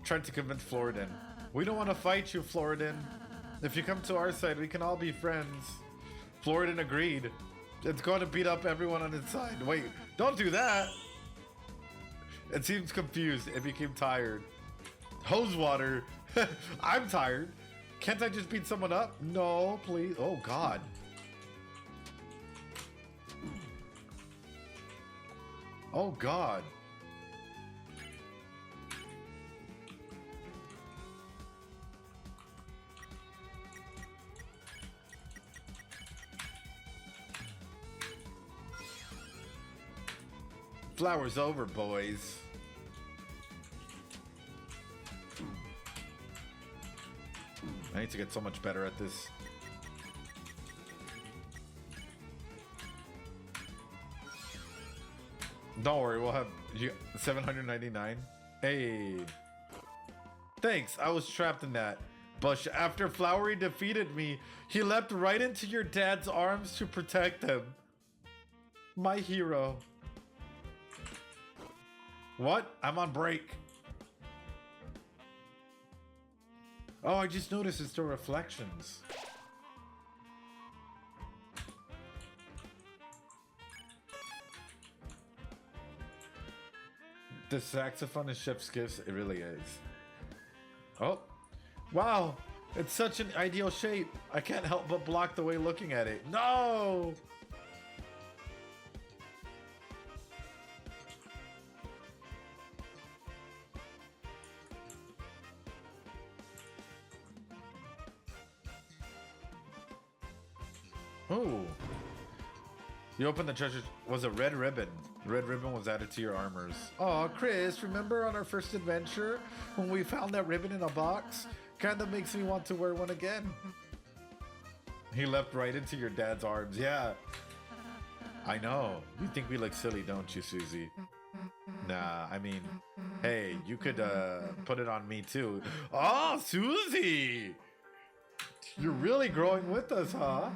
Trying to convince Floridin. We don't want to fight you, Floridin. If you come to our side, we can all be friends. Floridin agreed. It's going to beat up everyone on its side. Wait, don't do that. It seems confused. It became tired. Hose water. I'm tired. Can't I just beat someone up? No, please. Oh, God. Oh, God. Flower's over, boys. I need to get so much better at this. Don't worry, we'll have 799. Hey. Thanks, I was trapped in that bush. After Flowery defeated me, he leapt right into your dad's arms to protect him. My hero. What? I'm on break. Oh, I just noticed it's the reflections. The saxophone is chef's kiss. It really is. Oh, wow. It's such an ideal shape. I can't help but block the way looking at it. No! Oh. You opened the treasure. Was a red ribbon. Red ribbon was added to your armors. Oh, Chris, remember on our first adventure when we found that ribbon in a box? Kinda makes me want to wear one again. He leapt right into your dad's arms. Yeah. I know. You think we look silly, don't you, Susie? Nah, I mean, hey, you could put it on me too. Oh, Susie! You're really growing with us, huh?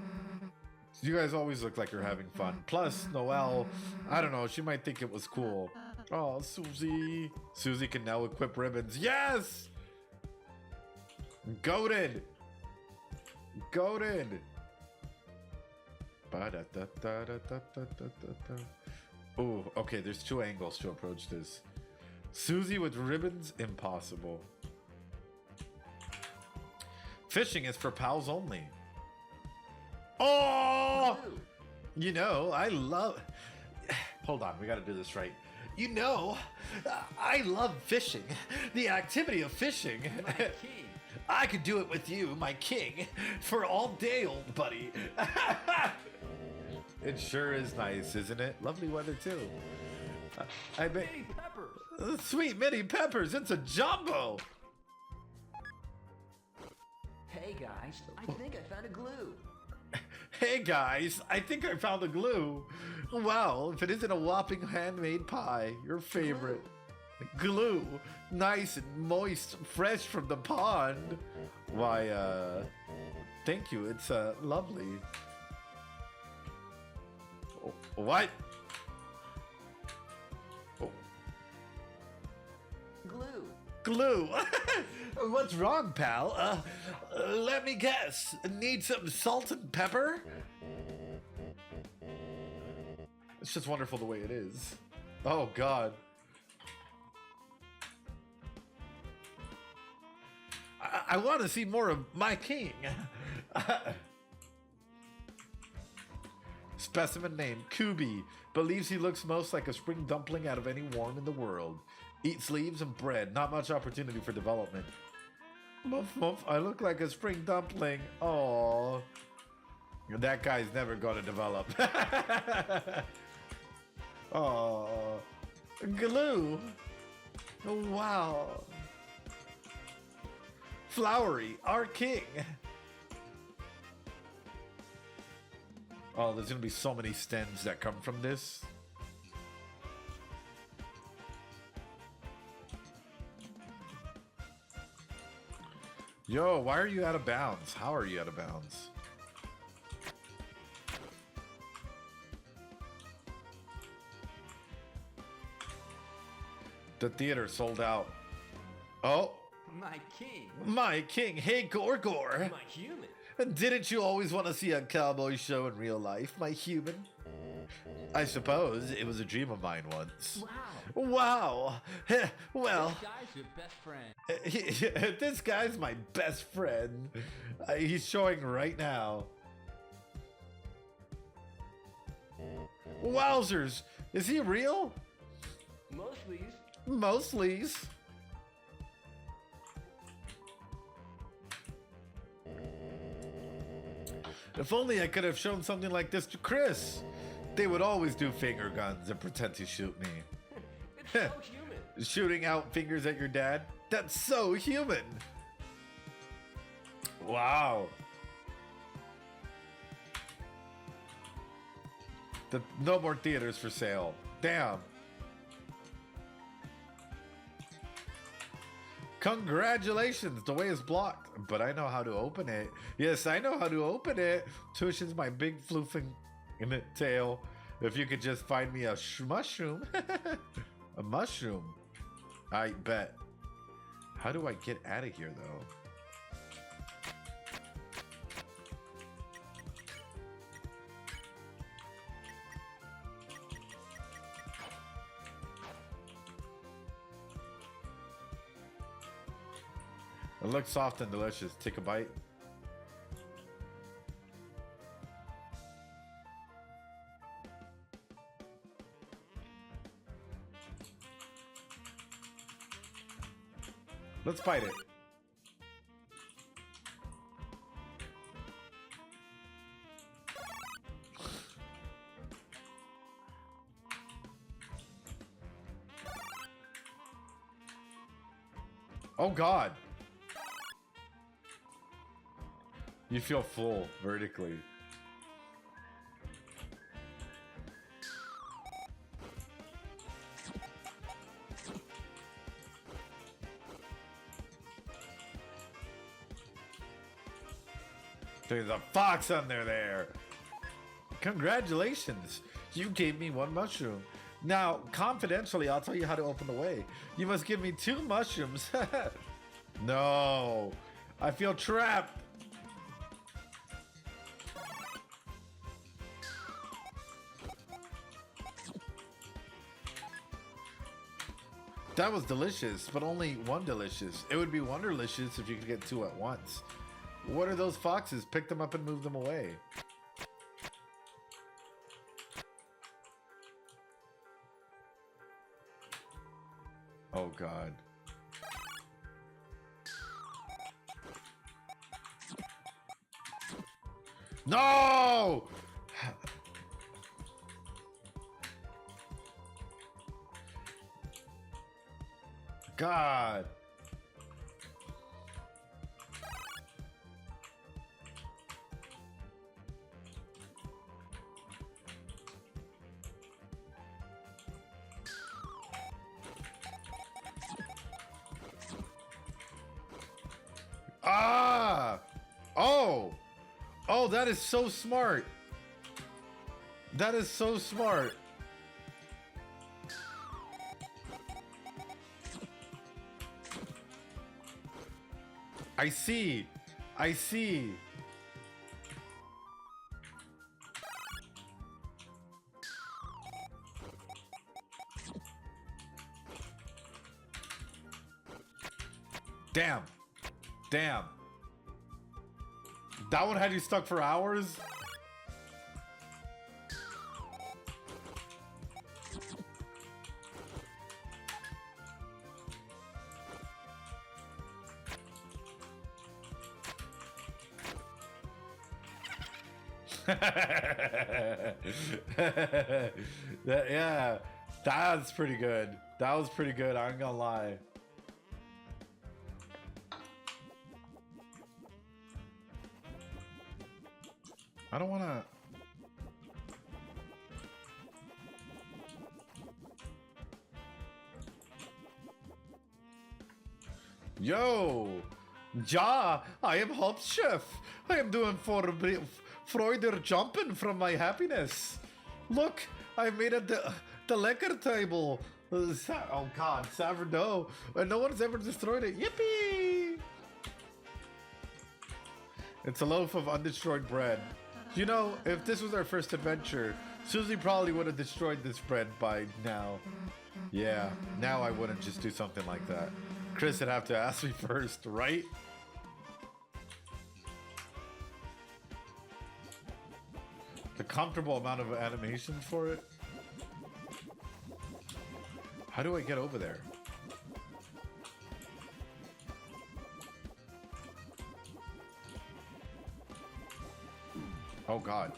You guys always look like you're having fun. Plus, Noelle, I don't know, she might think it was cool. Oh, Susie. Susie can now equip ribbons. Yes! Goated! Goated! Ooh, okay, there's two angles to approach this. Susie with ribbons, impossible. Fishing is for pals only. Oh! You know, I love... Hold on, we gotta do this right. You know, I love fishing. The activity of fishing. My king. I could do it with you, my king, for all day, old buddy. It sure is nice, isn't it? Lovely weather, too. I bet... Mini peppers. Sweet mini peppers, it's a jumbo! Hey guys, I think I found a glue. Hey guys, I think I found a glue. Well, if it isn't a whopping handmade pie, your favorite. Glue, nice and moist, fresh from the pond. Why, thank you, it's, lovely. Oh, what? Oh. Glue. Glue? What's wrong, pal? Let me guess. Need some salt and pepper? It's just wonderful the way it is. Oh, God. I want to see more of my king. Specimen name, Kubi. Believes he looks most like a spring dumpling out of any worm in the world. Eats leaves and bread. Not much opportunity for development. Muff, muff, I look like a spring dumpling. Aww. That guy's never gonna develop. Aww. Glue. Wow. Flowery, our king. Oh, there's gonna be so many stems that come from this. Yo, why are you out of bounds? How are you out of bounds? The theater sold out. Oh. My king. My king. Hey, Gorgor. My human. Didn't you always want to see a cowboy show in real life, my human? I suppose it was a dream of mine once. Wow. Wow. Well, This guy's your best friend. this guy's my best friend. He's showing right now. Wowzers. Is he real? Mostly. Mostly's. If only I could have shown something like this to Chris. They would always do finger guns and pretend to shoot me. It's so human. Shooting out fingers at your dad? That's so human. Wow. No more theaters for sale. Damn. Congratulations, the way is blocked, but I know how to open it. Yes, I know how to open it. Tush is my big floofing in it tail. If you could just find me a mushroom. A mushroom. I bet. How do I get out of here, though? It looks soft and delicious. Take a bite. Let's bite it. Oh God. You feel full vertically. There's a fox under there. Congratulations. You gave me one mushroom. Now, confidentially, I'll tell you how to open the way. You must give me 2 mushrooms. No. I feel trapped. That was delicious, but only one delicious. It would be wonderlicious if you could get 2 at once. What are those foxes? Pick them up and move them away. Oh God. No! God. Ah! Oh! Oh, that is so smart. That is so smart. I see. I see. Damn. Damn. That one had you stuck for hours? Yeah, that's pretty good. That was pretty good. I ain't gonna lie. I don't want to... Yo! Ja, I am Hauptchef. I am doing Freuder jumping from my happiness. Look, I made the Lecker table. Oh god, sourdough. And no one's ever destroyed it. Yippee! It's a loaf of undestroyed bread. You know, if this was our first adventure, Susie probably would have destroyed this bread by now. Yeah, now I wouldn't just do something like that. Chris would have to ask me first, right? The comfortable amount of animations for it. How do I get over there? Oh god.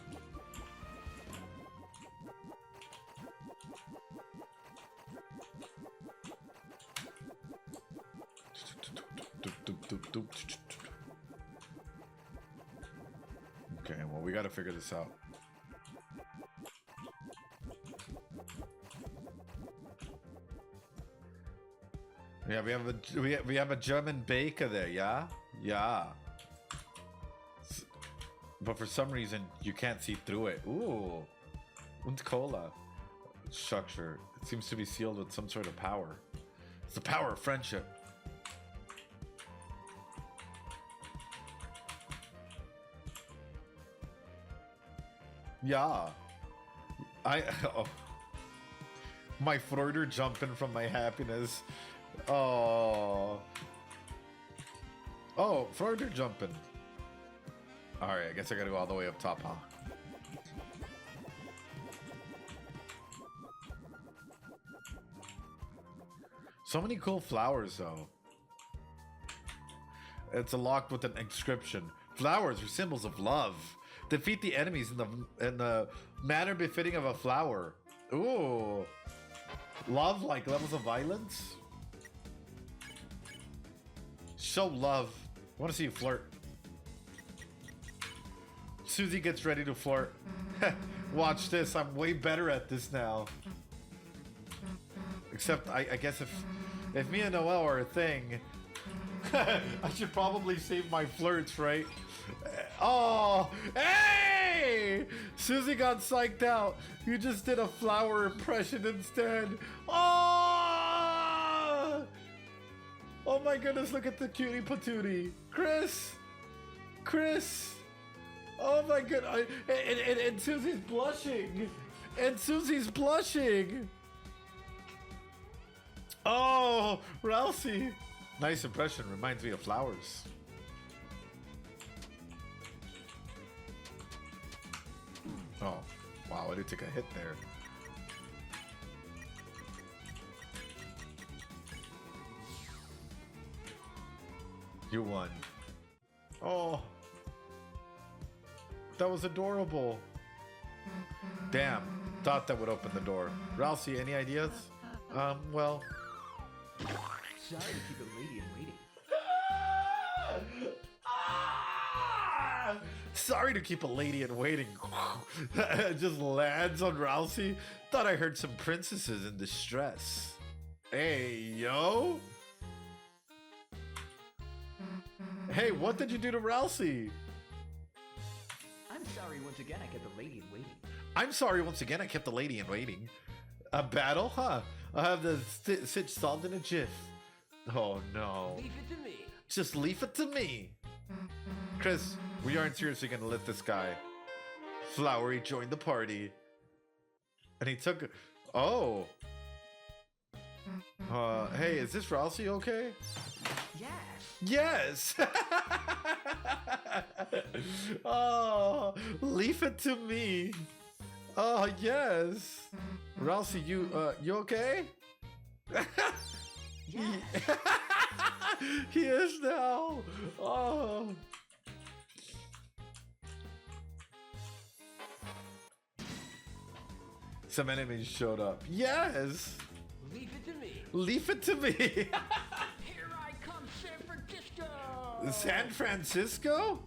Okay, well, we gotta figure this out. Yeah, we have a German baker there, yeah? Yeah. But for some reason, you can't see through it. Ooh. Und cola. Structure. It seems to be sealed with some sort of power. It's the power of friendship. Yeah. Oh. My Freuder jumping from my happiness. Oh. Oh, Freuder jumping. Alright, I guess I gotta go all the way up top, huh? So many cool flowers, though. It's locked with an inscription. Flowers are symbols of love. Defeat the enemies in the manner befitting of a flower. Ooh. Love like levels of violence? Show love. I want to see you flirt. Susie gets ready to flirt. Watch this. I'm way better at this now. Except, I guess if me and Noelle are a thing, I should probably save my flirts, right? Oh, hey! Susie got psyched out. You just did a flower impression instead. Oh! Oh my goodness, look at the cutie patootie. Chris! Oh my god. And Susie's blushing. And Susie's blushing. Oh, Ralsei. Nice impression. Reminds me of flowers. Oh, wow. I did take a hit there. You won. Oh. That was adorable. Damn. Thought that would open the door. Ralsei, any ideas? Well. Sorry to keep a lady in waiting. Sorry to keep a lady in waiting. It just lands on Ralsei. Thought I heard some princesses in distress. Hey, yo. Hey, what did you do to Ralsei? I'm sorry once again I kept the lady in waiting. I'm sorry once again I kept the lady in waiting. A battle? Huh. I'll have the sitch solved in a jiff. Oh no. Leave it to me. Just leave it to me. Chris, we aren't seriously gonna let this guy. Flowery joined the party. And he took... Oh. Hey, is this Ralsei okay? Yes. Yes! Oh, leave it to me. Oh, yes. Ralsei, you okay? Yes. He is now. Oh. Some enemies showed up. Yes. Leave it to me. Leave it to me. Here I come, San Francisco. San Francisco?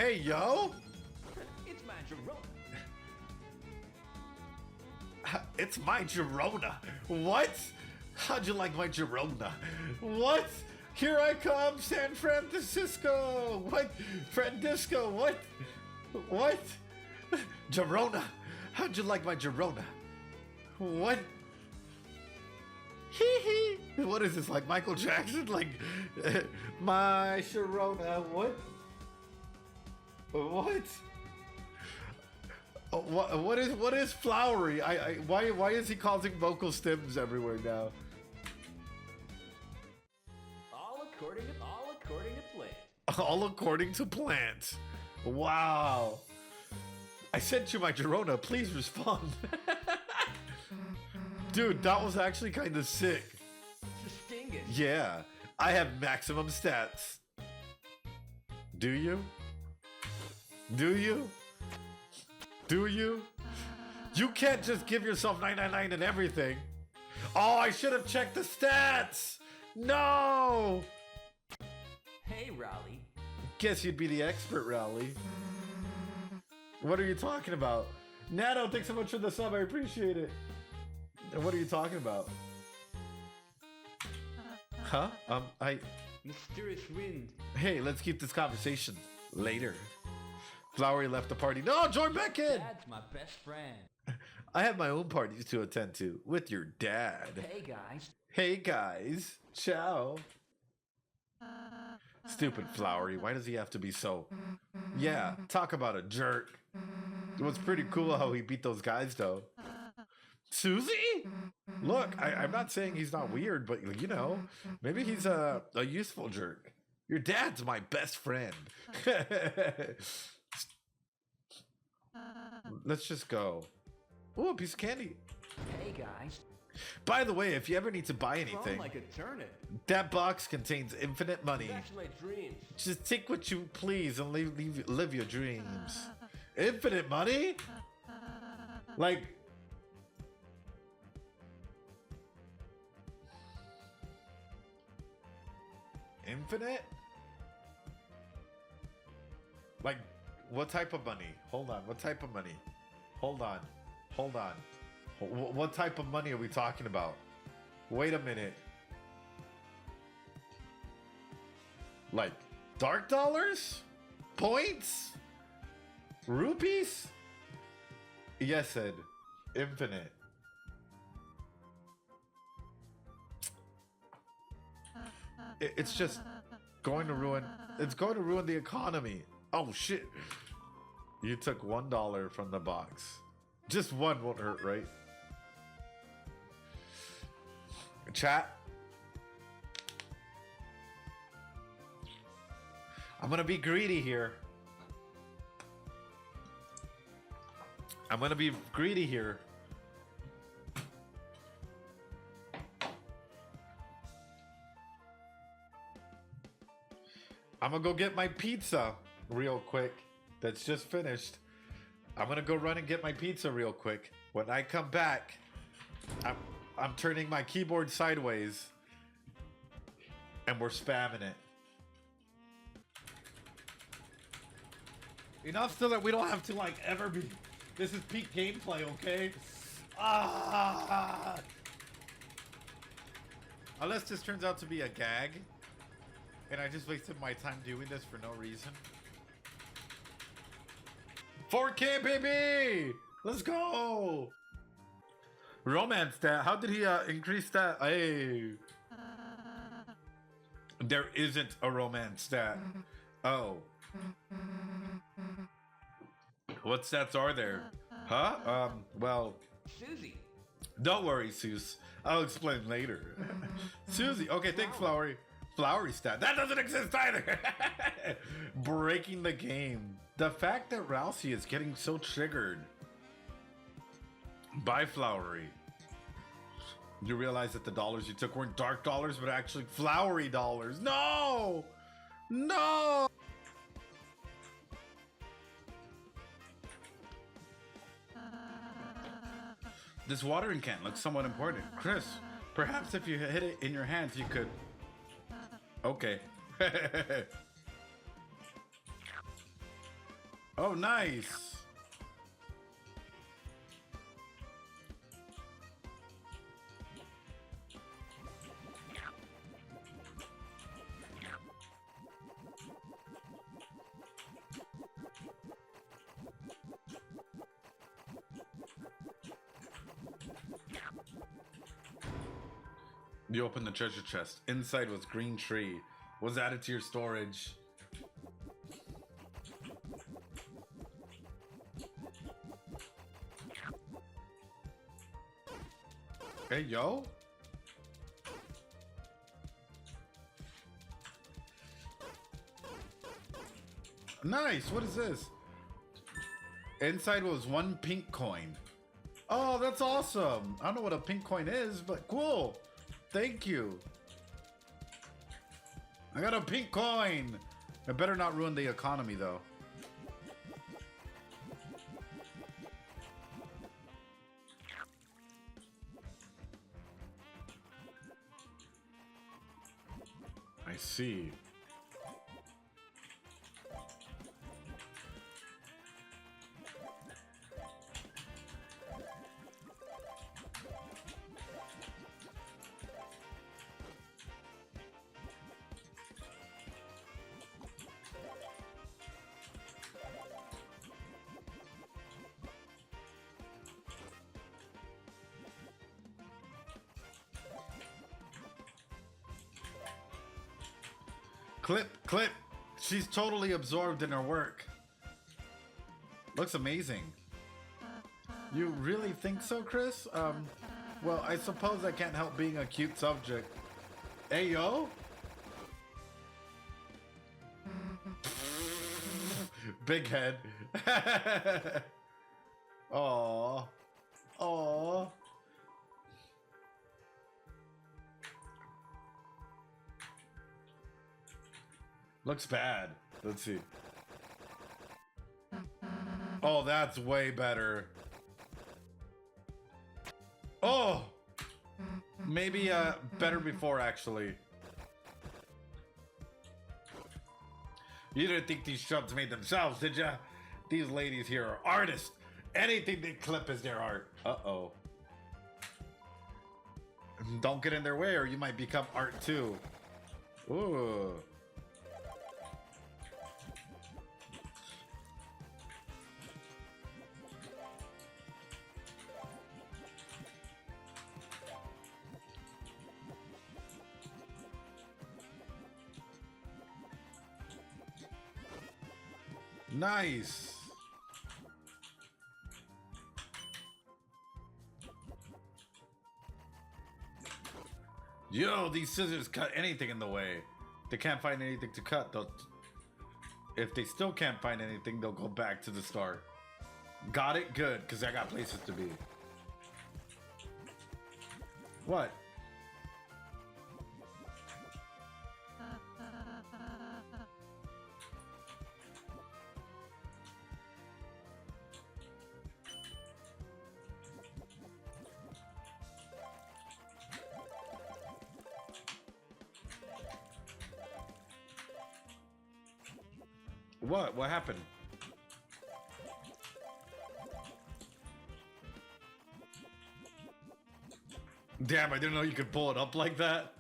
Hey, yo! It's my Jerome. It's my Girona. What? How'd you like my Girona? What? Here I come, San Francisco. What? Francisco, what? What? Girona. How'd you like my Girona? What? Hee hee. What is this, like Michael Jackson? Like, my Girona, what? What? What is flowery? Why is he causing vocal stems everywhere now? All according to plan. All according to plans. Wow. I sent you my Girona. Please respond. Dude, that was actually kind of sick. Distinguished. Yeah, I have maximum stats. Do you? Do you? Do you? You can't just give yourself 999 and everything. Oh, I should have checked the stats. No. Hey, Raleigh. Guess you'd be the expert, Rowley. What are you talking about? Nano, thanks so much for the sub. I appreciate it. What are you talking about? Huh? Mysterious wind. Hey, let's keep this conversation later. Flowery left the party. No, join back in. Dad's my best friend. I have my own parties to attend to with your dad. Hey, guys. Hey, guys. Ciao. Stupid Flowery. Why does he have to be so... Yeah, talk about a jerk. It was pretty cool how he beat those guys, though. Susie? Look, I'm not saying he's not weird, but, you know, maybe he's a useful jerk. Your dad's my best friend. Let's just go. Ooh, a piece of candy. Hey, guys. By the way, if you ever need to buy anything, Thrown like a turnip. that box contains infinite money. That's my dreams. Just take what you please and live your dreams. Infinite money? Like... Infinite? Like, what type of money? Hold on, what type of money? Hold on, hold on. What type of money are we talking about? Wait a minute. Like, dark dollars? Points? Rupees? Yes, Ed. Infinite. It's just going to ruin... It's going to ruin the economy. Oh, shit. You took $1 from the box. Just one won't hurt, right? Chat. I'm gonna be greedy here. I'm gonna be greedy here. I'm gonna go get my pizza real quick. That's just finished. I'm gonna go run and get my pizza real quick. When I come back, I'm turning my keyboard sideways and we're spamming it. Enough so that we don't have to like ever be... This is peak gameplay, okay? Unless this turns out to be a gag and I just wasted my time doing this for no reason. 4K, baby! Let's go! Romance stat. How did he increase that? Hey. There isn't a romance stat. Oh. What stats are there? Huh? Well. Susie. Don't worry, Seuss. I'll explain later. Susie. Okay, thanks, Flowery. Flowery stat. That doesn't exist either. Breaking the game. The fact that Rousey is getting so triggered by Flowery. You realize that the dollars you took weren't dark dollars, but actually flowery dollars. No! No! This watering can looks somewhat important. Chris, perhaps if you hit it in your hands, you could... Okay. Oh, nice. You open the treasure chest. Inside was green tree. Was added to your storage. Hey, yo. Nice. What is this? Inside was 1 pink coin. Oh, that's awesome. I don't know what a pink coin is, but cool. Thank you. I got a pink coin. I better not ruin the economy, though. I see. Clip. She's totally absorbed in her work. Looks amazing. You really think so, Chris? Well, I suppose I can't help being a cute subject. Hey, yo. Big head. Aww. Aww. Looks bad. Let's see. Oh, that's way better. Oh! Maybe better before, actually. You didn't think these shrubs made themselves, did ya? These ladies here are artists. Anything they clip is their art. Uh-oh. Don't get in their way or you might become art too. Ooh. Nice. Yo, these scissors cut anything in the way. They can't find anything to cut. If they still can't find anything, they'll go back to the start. Got it? Good, because I got places to be. What? What? What happened? Damn, I didn't know you could pull it up like that.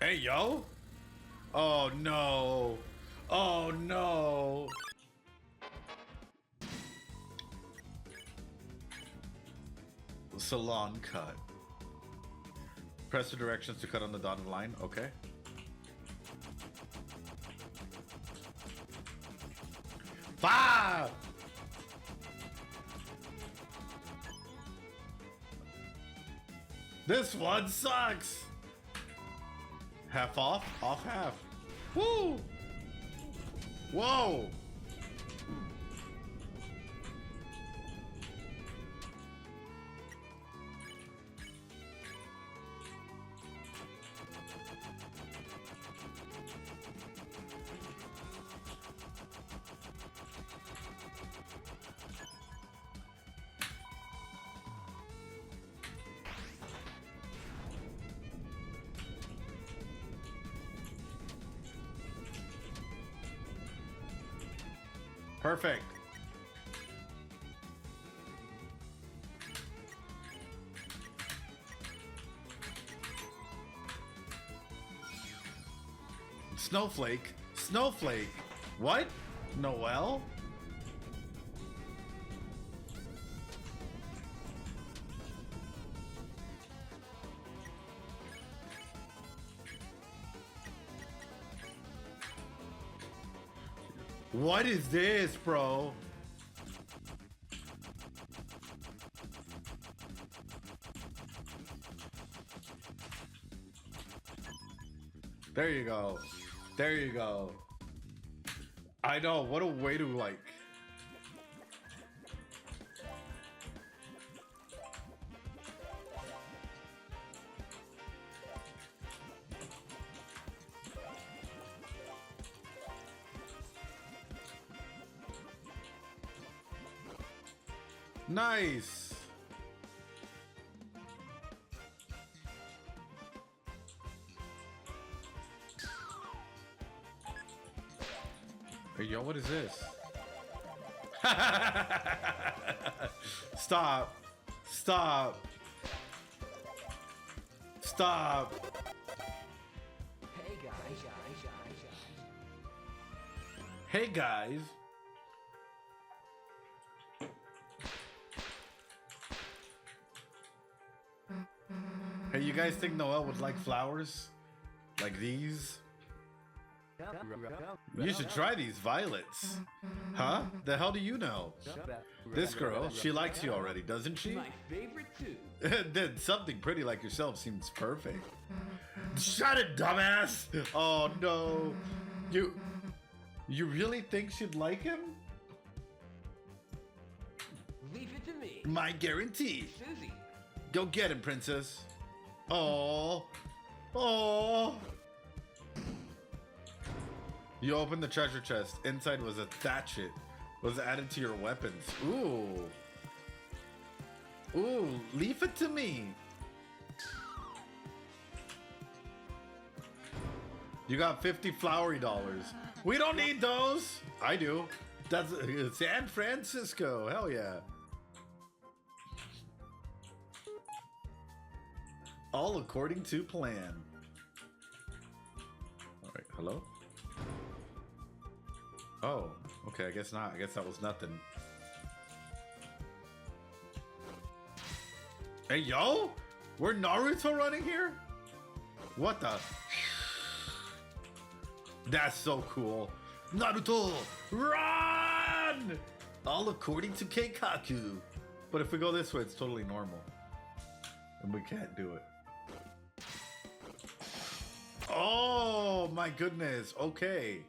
Hey, yo. Oh, no. Oh, no. Salon cut. Press the directions to cut on the dotted line. Okay. Five. This one sucks. Half off, off half. Woo! Whoa! Perfect. Snowflake. Snowflake. What? Noel? What is this, bro? There you go. There you go. I know, what a way to like. Nice. Hey, yo, what is this? Stop. Stop. Stop. Hey guys. Hey, guys. Hey, you guys think Noel would like flowers? Like these? You should try these violets. Huh? The hell do you know? This girl, she likes you already, doesn't she? My favorite too. Then something pretty like yourself seems perfect. Shut it, dumbass! Oh no. You really think she'd like him? Leave it to me. My guarantee. Susie. Go get him, princess. Oh. Oh. You opened the treasure chest. Inside was a thatchet. Was added to your weapons. Ooh. Ooh, leave it to me. You got 50 flowery dollars. We don't need those. I do. That's San Francisco. Hell yeah. All according to plan. All right, hello? Oh, okay, I guess not. I guess that was nothing. Hey, yo! We're Naruto running here? What the? That's so cool. Naruto, run! All according to Keikaku. But if we go this way, it's totally normal. And we can't do it. Oh, my goodness. Okay.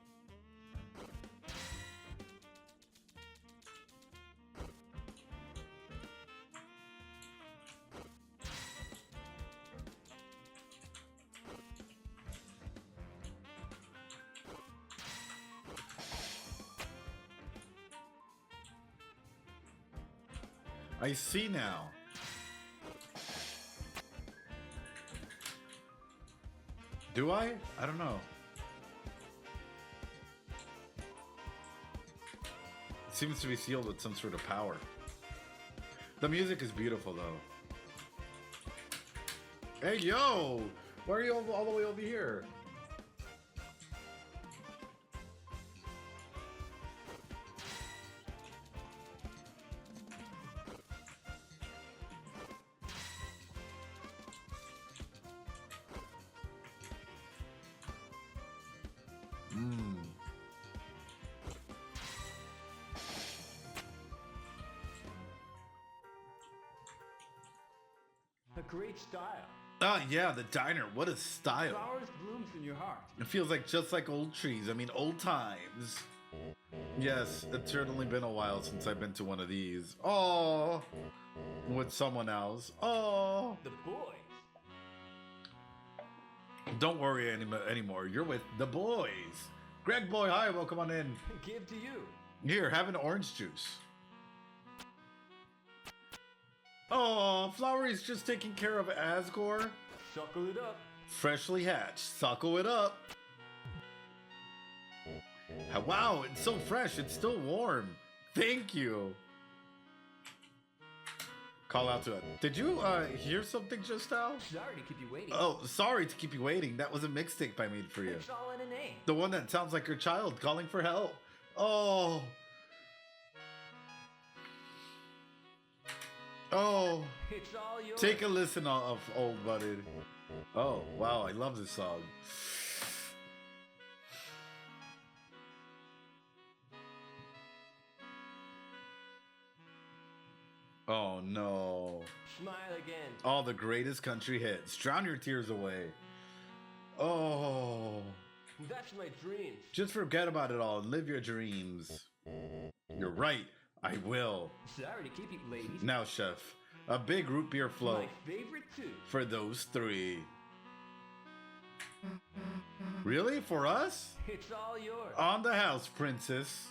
I see now. Do I? I don't know. It seems to be sealed with some sort of power. The music is beautiful, though. Hey, yo! Why are you all the way over here? A great style. Ah, yeah, the diner. What a style. Flowers blooms in your heart. It feels like just like old trees. I mean, old times. Yes, it's certainly been a while since I've been to one of these. Oh, with someone else. Oh. The boys. Don't worry anymore. You're with the boys. Greg boy, hi, welcome on in. Give to you. Here, have an orange juice. Oh, Flowery's just taking care of Asgore. Suckle it up. Freshly hatched. Suckle it up. Wow, it's so fresh. It's still warm. Thank you. Call out to it. Did you hear something just now? Sorry to keep you waiting. Oh, sorry to keep you waiting. That was a mixtape I made for you. It's all in a name. The one that sounds like your child calling for help. Oh. Oh. It's all yours. Take a listen of Old Buddy. Oh, wow. I love this song. Oh, no. Smile again. All the greatest country hits. Drown your tears away. Oh. That's my dreams. Just forget about it all and live your dreams. You're right. I will. Sorry to keep you, ladies. Now, chef, a big root beer float My favorite too. for those three. Really? For us? It's all yours. On the house, princess.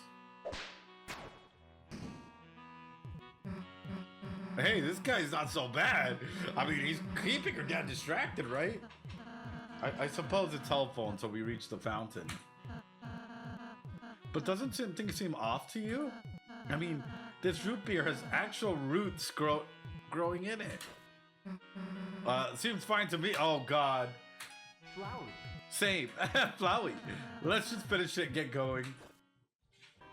Hey, this guy's not so bad. I mean, he's keeping her dad distracted, right? I suppose it's helpful until we reach the fountain. But doesn't something seem off to you? I mean, this root beer has actual roots growing in it. Seems fine to me. Oh, God. Flowery. Same. Flowey. Let's just finish it and get going.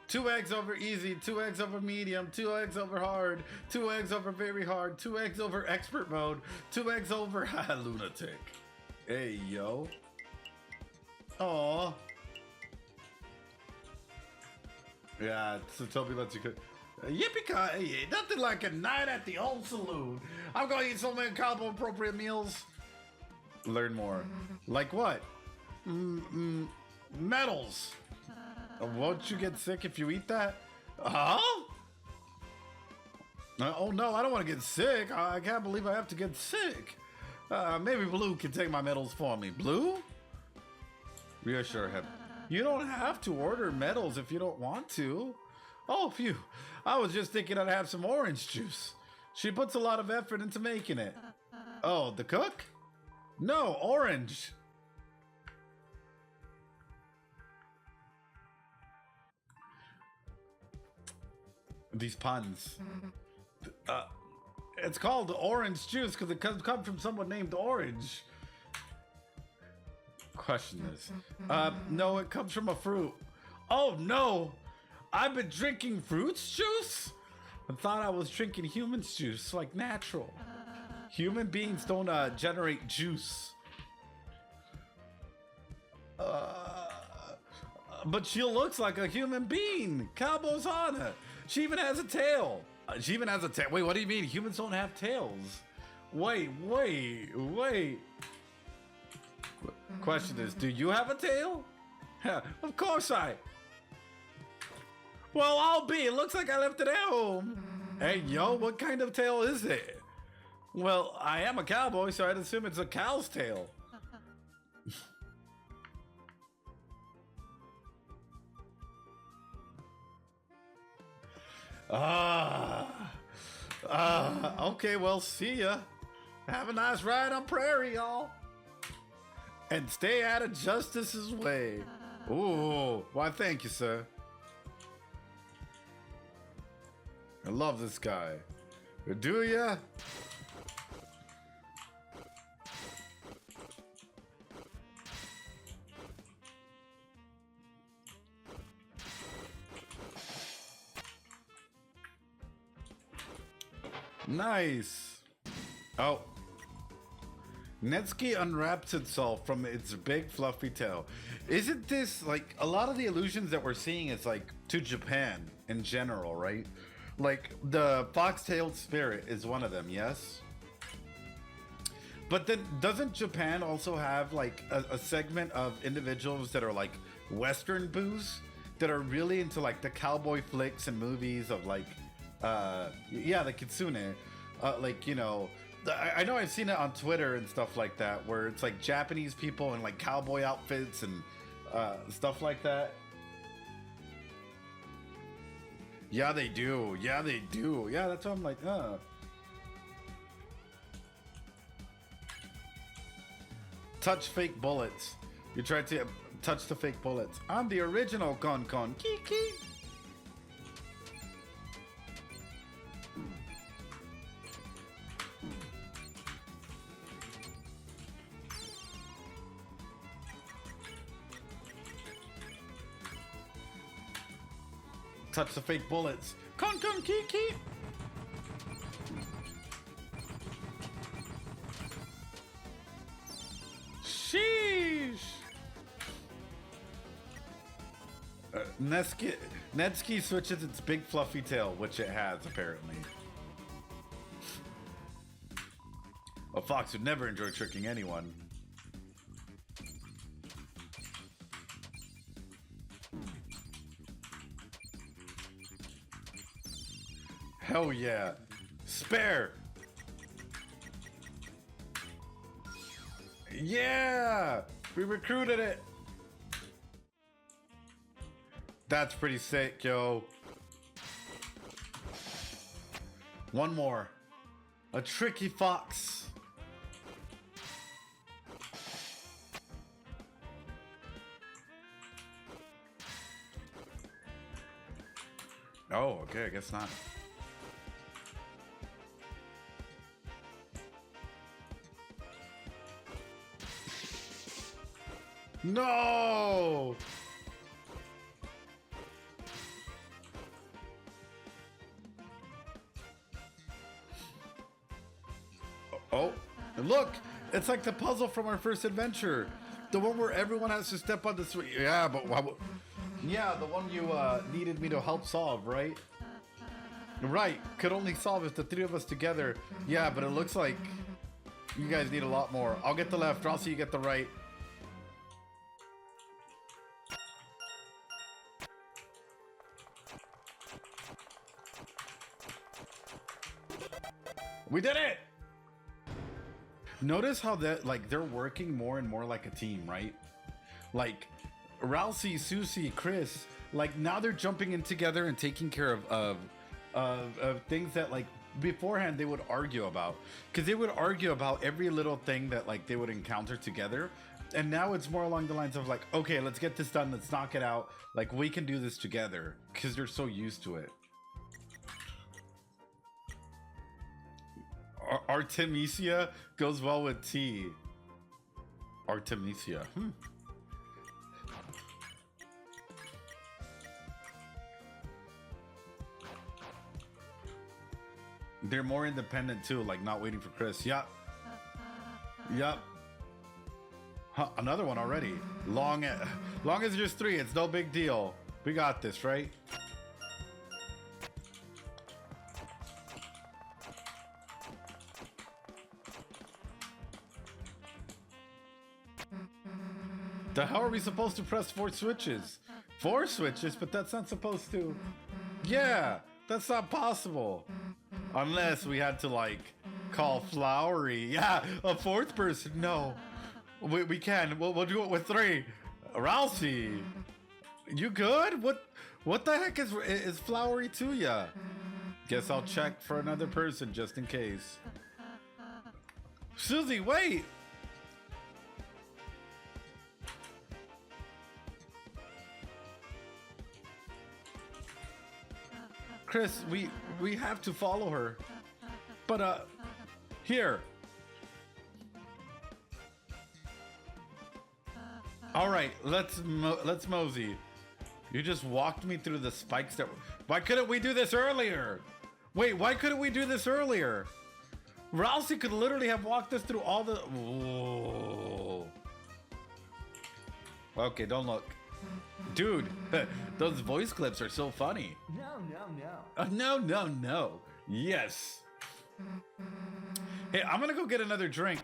2 eggs over easy, 2 eggs over medium, 2 eggs over hard, 2 eggs over very hard, 2 eggs over expert mode, 2 eggs over lunatic. Hey, yo. Aw. Yeah, so Toby lets you cook. Yippee-ki-yay, nothing like a night at the old saloon. I'm gonna eat so many combo appropriate meals. Learn more. Like what? Metals. Won't you get sick if you eat that? Huh? Oh no, I don't want to get sick. I can't believe I have to get sick. Maybe Blue can take my medals for me. Blue? Reassure him. You don't have to order medals if you don't want to. Oh, phew. I was just thinking I'd have some orange juice. She puts a lot of effort into making it. Oh, the cook? No, orange. These puns. It's called orange juice because it comes from someone named Orange. Question this. No, it comes from a fruit. Oh no! I've been drinking fruits juice? I thought I was drinking human's juice, like natural. Human beings don't generate juice. But she looks like a human being. Cabo's on her. She even has a tail. Wait, what do you mean? Humans don't have tails. Wait. Question is, do you have a tail? Yeah, of course Well, I'll be. It looks like I left it at home. Hey, yo, what kind of tail is it? Well, I am a cowboy, so I'd assume it's a cow's tail. Okay, well, see ya. Have a nice ride on prairie, y'all. And stay out of Justice's way. Ooh, why thank you, sir. I love this guy. Do ya? Nice. Oh. Netsuki unwraps itself from its big fluffy tail. Isn't this like a lot of the illusions that we're seeing is like to Japan in general, right? Like the fox-tailed spirit is one of them, yes? But then doesn't Japan also have like a segment of individuals that are like Western boos that are really into like the cowboy flicks and movies of like the kitsune, like, you know, I know I've seen it on Twitter and stuff like that, where it's like Japanese people in like cowboy outfits and stuff like that. Yeah, they do. Yeah, that's why I'm like, Touch fake bullets. You tried to Touch the fake bullets. I'm the original Con. Kiki. Touch the fake bullets. Con Kiki. Sheesh. Netsuki switches its big fluffy tail, which it has apparently. A fox would never enjoy tricking anyone. Hell yeah. Spare. Yeah. We recruited it. That's pretty sick, yo. One more. A tricky fox. Oh, okay, I guess not. No! Oh, look! It's like the puzzle from our first adventure. The one where everyone has to step on the swing. Yeah, but yeah, the one you needed me to help solve, right? Right, could only solve if the three of us together. Yeah, but it looks like you guys need a lot more. I'll get the left, or I'll see you get the right. We did it! Notice how that, like, they're working more and more like a team, right? Like, Rousey, Susie, Chris, like, now they're jumping in together and taking care of things that, like, beforehand they would argue about. Because they would argue about every little thing that, like, they would encounter together. And now it's more along the lines of, like, okay, let's get this done, let's knock it out. Like, we can do this together. Because they're so used to it. Artemisia goes well with tea. Artemisia. They're more independent too, like not waiting for Chris. Yup. Yup. Huh, another one already. Long as there's three, it's no big deal. We got this, right? The hell are we supposed to press 4 switches? 4 switches, but that's not supposed to. Yeah, that's not possible. Unless we had to, like, call Flowery. Yeah, a 4th person. No, we can. We'll do it with 3. Rousey, you good? What the heck is Flowery to ya? Guess I'll check for another person just in case. Susie, wait. Chris, we have to follow her. But here. All right, let's mosey. You just walked me through the spikes that. Why couldn't we do this earlier? Wait, why couldn't we do this earlier? Rousey could literally have walked us through all the. Whoa. Okay, don't look. Dude, those voice clips are so funny. No. Yes. Hey, I'm gonna go get another drink.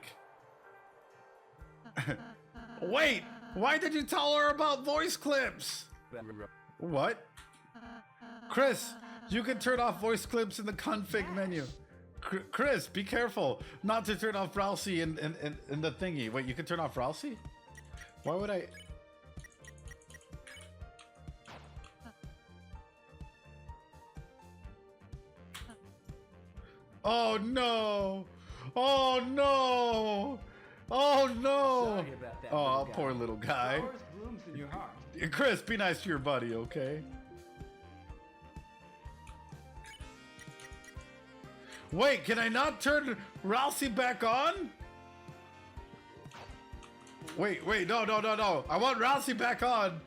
Wait, why did you tell her about voice clips? What? Chris, you can turn off voice clips in the config menu. Chris, be careful not to turn off Rousey in the thingy. Wait, you can turn off Rousey? Why would I? Oh no! Oh no! Oh no! Sorry about that, Oh, little guy. poor little guy. Flowers blooms in Chris, be nice to your buddy, okay? Wait, can I not turn Ralsei back on? Wait, no. I want Ralsei back on.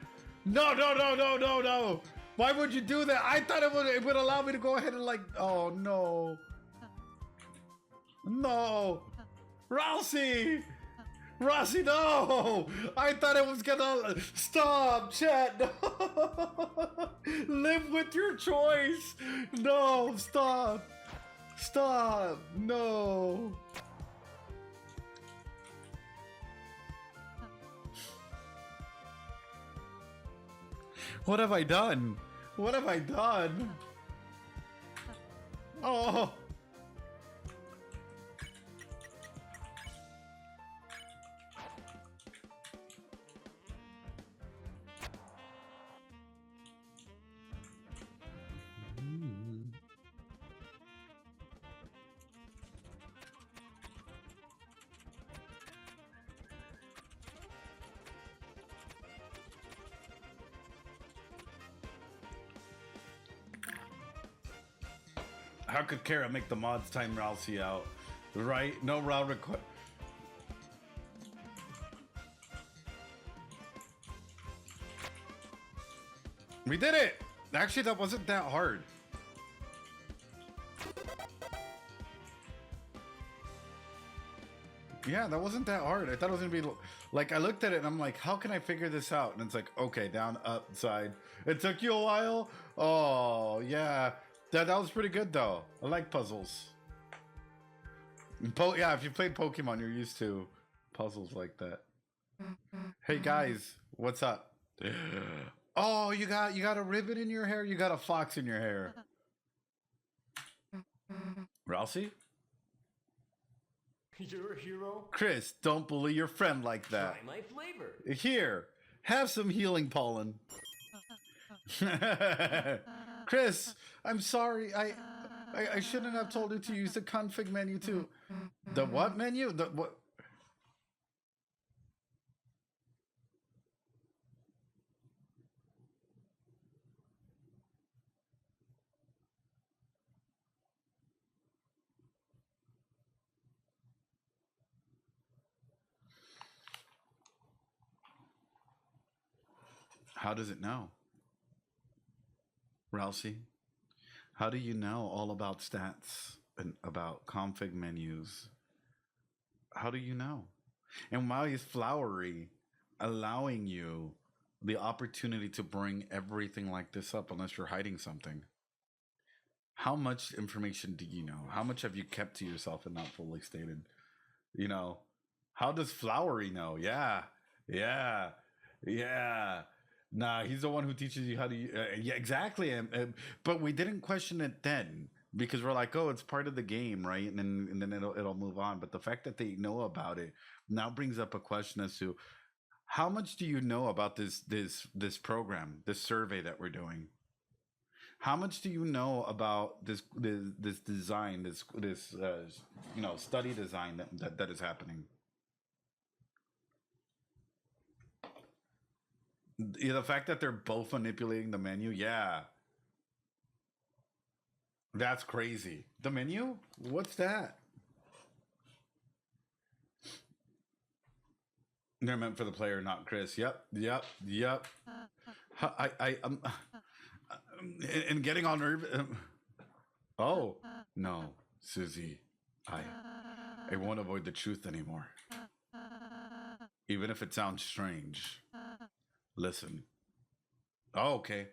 No. Why would you do that? I thought it would allow me to go ahead and like, oh no. No. Ralsei, no. I thought it was gonna, stop, chat, no. Live with your choice. No, stop, no. What have I done? Oh. How could Kara make the mods time Ralsei out? Right? No round request. We did it! Actually, that wasn't that hard. Yeah, that wasn't that hard. I thought it was gonna be like, I looked at it and I'm like, how can I figure this out? And it's like, okay, down, up, side. It took you a while? Oh, yeah. That was pretty good though. I like puzzles. Yeah, if you played Pokemon, you're used to puzzles like that. Hey guys, what's up? Oh, you got a ribbon in your hair? You got a fox in your hair. Ralsei? You're a hero? Chris, don't bully your friend like that. Try my flavor. Here, have some healing pollen. Chris, I'm sorry. I shouldn't have told you to use the config menu too. The what menu? The what? How does it know? Ralsei, how do you know all about stats and about config menus? How do you know? And why is Flowery allowing you the opportunity to bring everything like this up unless you're hiding something? How much information do you know? How much have you kept to yourself and not fully stated? You know, how does Flowery know? Yeah. Nah, he's the one who teaches you how to. Yeah, exactly. But we didn't question it then because we're like, oh, it's part of the game, right? And then it'll move on. But the fact that they know about it now brings up a question as to how much do you know about this program, this survey that we're doing? How much do you know about this design, this study design that is happening? Yeah, the fact that they're both manipulating the menu, yeah. That's crazy. The menu? What's that? They're meant for the player, not Chris. Yep. And getting on nerve. Oh, no, Susie. I won't avoid the truth anymore. Even if it sounds strange. Listen. Oh, okay.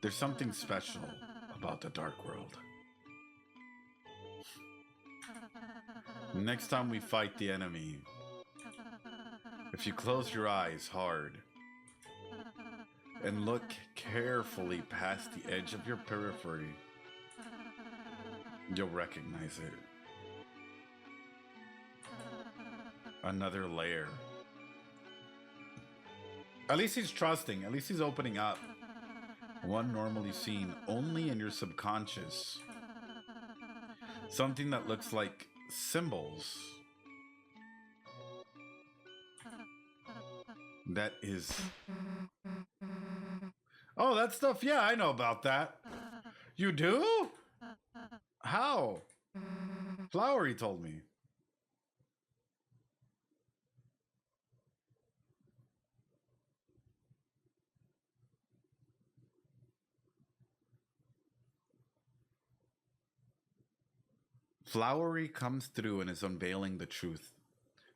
There's something special about the dark world. Next time we fight the enemy, if you close your eyes hard and look carefully past the edge of your periphery, you'll recognize it. Another layer. At least he's trusting. At least he's opening up. One normally seen only in your subconscious. Something that looks like symbols. That is... Oh, that stuff, yeah, I know about that. You do? How? Flowery told me. Flowery comes through and is unveiling the truth.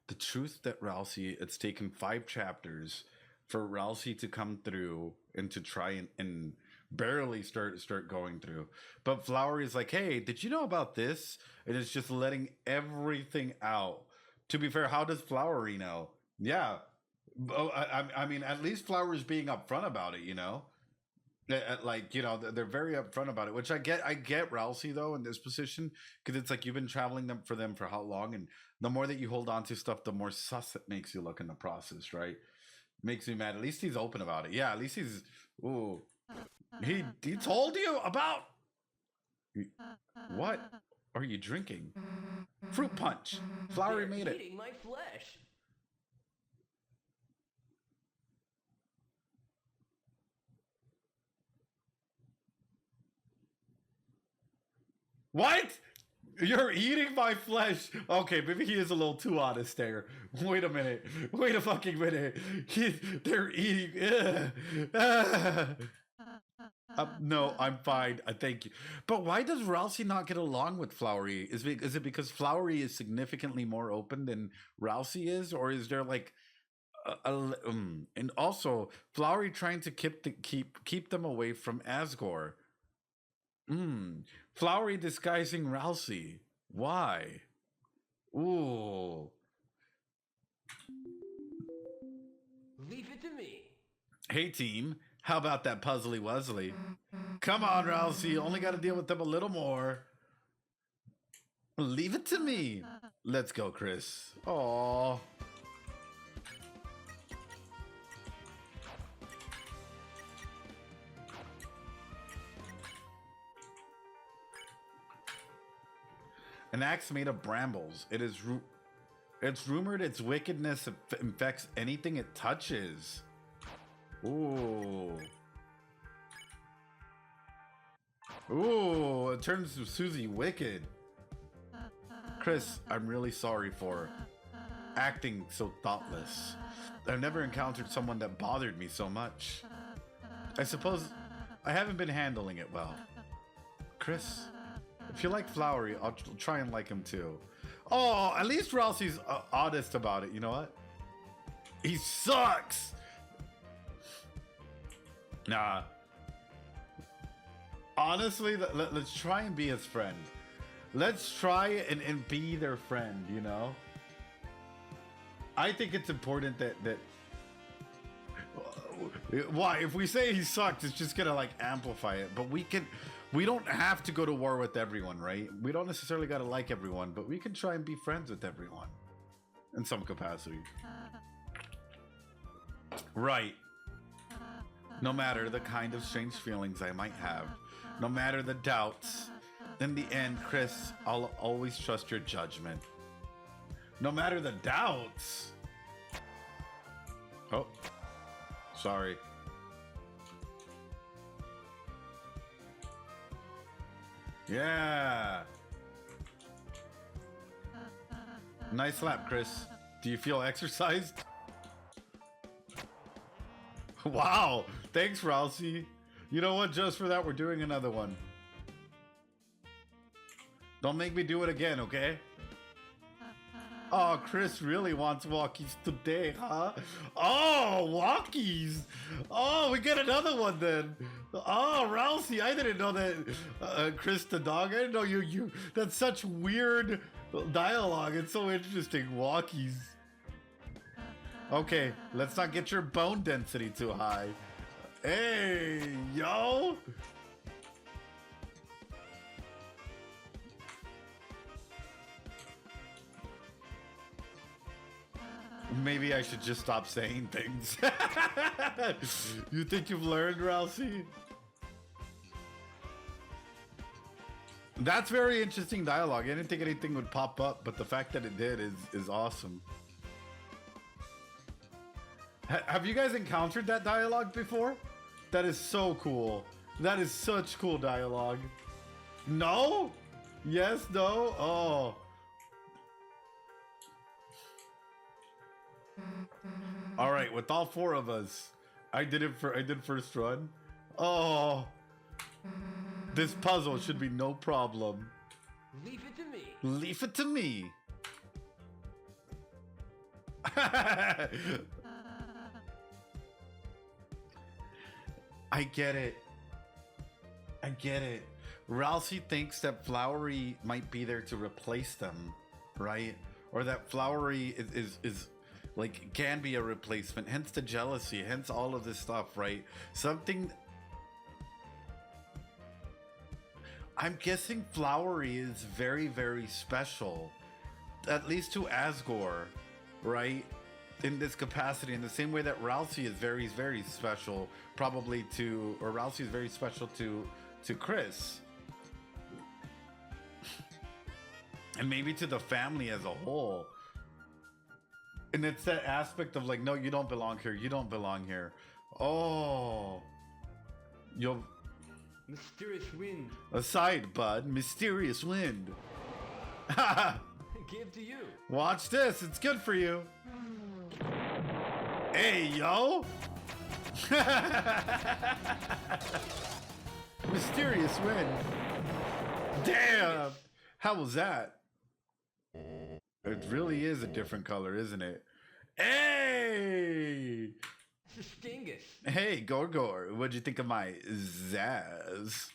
The truth that Rousey, it's taken 5 chapters for Rousey to come through and to try and barely start going through. But Flowery is like, hey, did you know about this? And it's just letting everything out. To be fair, how does Flowery know? Yeah. Oh, I mean, at least Flowery's being upfront about it, you know? Like, you know, they're very upfront about it, which I get Rousey though in this position, because it's like you've been traveling them for how long, and the more that you hold on to stuff, the more sus it makes you look in the process, right? Makes me mad. At least he's open about it. Yeah, at least he's he told you about what are you drinking? Fruit punch. Flowery made it. Eating my flesh. What? You're eating my flesh. Okay, maybe he is a little too honest there. Wait a minute. Wait a fucking minute. They're eating. No, I'm fine. Thank you. But why does Rousey not get along with Flowery? Is it because Flowery is significantly more open than Rousey is, or is there like and also Flowery trying to keep them away from Asgore? Flowery disguising Rousey. Why? Ooh. Leave it to me. Hey team, how about that puzzly wuzzly? Come on, Rousey, only got to deal with them a little more. Leave it to me. Let's go, Chris. Aww. An axe made of brambles. It's rumored its wickedness infects anything it touches. Ooh. Ooh, it turns Susie wicked. Chris, I'm really sorry for acting so thoughtless. I've never encountered someone that bothered me so much. I suppose I haven't been handling it well. Chris, if you like Flowery, I'll try and like him too. Oh, at least Rousey's honest about it. You know what? He sucks. Nah. Honestly, let's try and be his friend. Let's try and be their friend, you know? I think it's important that why? If we say he sucks, it's just gonna like amplify it. But we don't have to go to war with everyone, right? We don't necessarily gotta like everyone, but we can try and be friends with everyone in some capacity. Right. No matter the kind of strange feelings I might have, no matter the doubts, in the end, Chris, I'll always trust your judgment. No matter the doubts. Oh, sorry. Yeah. Nice slap, Chris. Do you feel exercised? Wow. Thanks, Rousey. You know what? Just for that, we're doing another one. Don't make me do it again, okay? Oh, Chris really wants walkies today, huh? Oh, walkies! Oh, we get another one then. Oh, Rousey, I didn't know that. Chris the dog, I didn't know you. That's such weird dialogue. It's so interesting. Walkies. Okay, let's not get your bone density too high. Hey, yo! Maybe I should just stop saying things. You think you've learned, Rousey? That's very interesting dialogue. I didn't think anything would pop up, but the fact that it did is awesome. Have you guys encountered that dialogue before? That is so cool. That is such cool dialogue. No? Yes, no? Oh. All right, with all four of us, I did first run. Oh. This puzzle should be no problem. Leave it to me. Leave it to me. I get it. I get it. Rousey thinks that Flowery might be there to replace them, right? Or that Flowery is like can be a replacement, hence the jealousy, hence all of this stuff, right? Something. I'm guessing Flowery is very, very special, at least to Asgore, right? In this capacity, in the same way that Rousey is very, very special, probably to, or Rousey is very special to Chris. And maybe to the family as a whole. And it's that aspect of like, no, you don't belong here. You don't belong here. Oh. You'll... Mysterious wind. Aside, bud. Mysterious wind. Give to you. Watch this. It's good for you. Hey, yo. Mysterious wind. Damn. How was that? It really is a different color, isn't it? Hey! Stingus. Hey, Gorgor. What'd you think of my Zazz?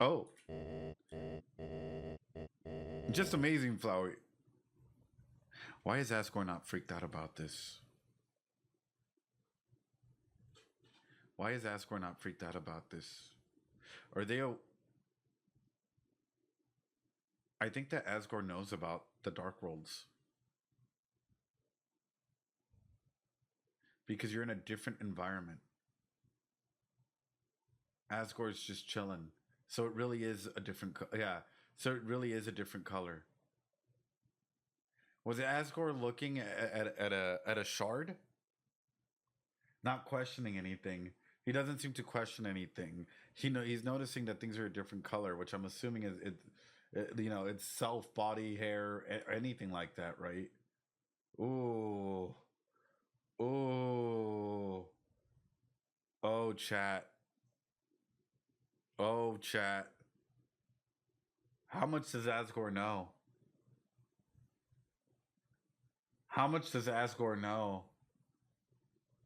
Oh. Just amazing, Flowery. Why is Asgore not freaked out about this? Why is Asgore not freaked out about this? Are they... I think that Asgore knows about the Dark Worlds. Because you're in a different environment. Asgore's just chilling. So it really is a different... Yeah. So it really is a different color. Was Asgore looking at a shard? Not questioning anything. He doesn't seem to question anything. He's noticing that things are a different color, which I'm assuming is it's self, body, hair, anything like that, right? Ooh. Ooh. Oh, chat. Oh, chat. How much does Asgore know? How much does Asgore know?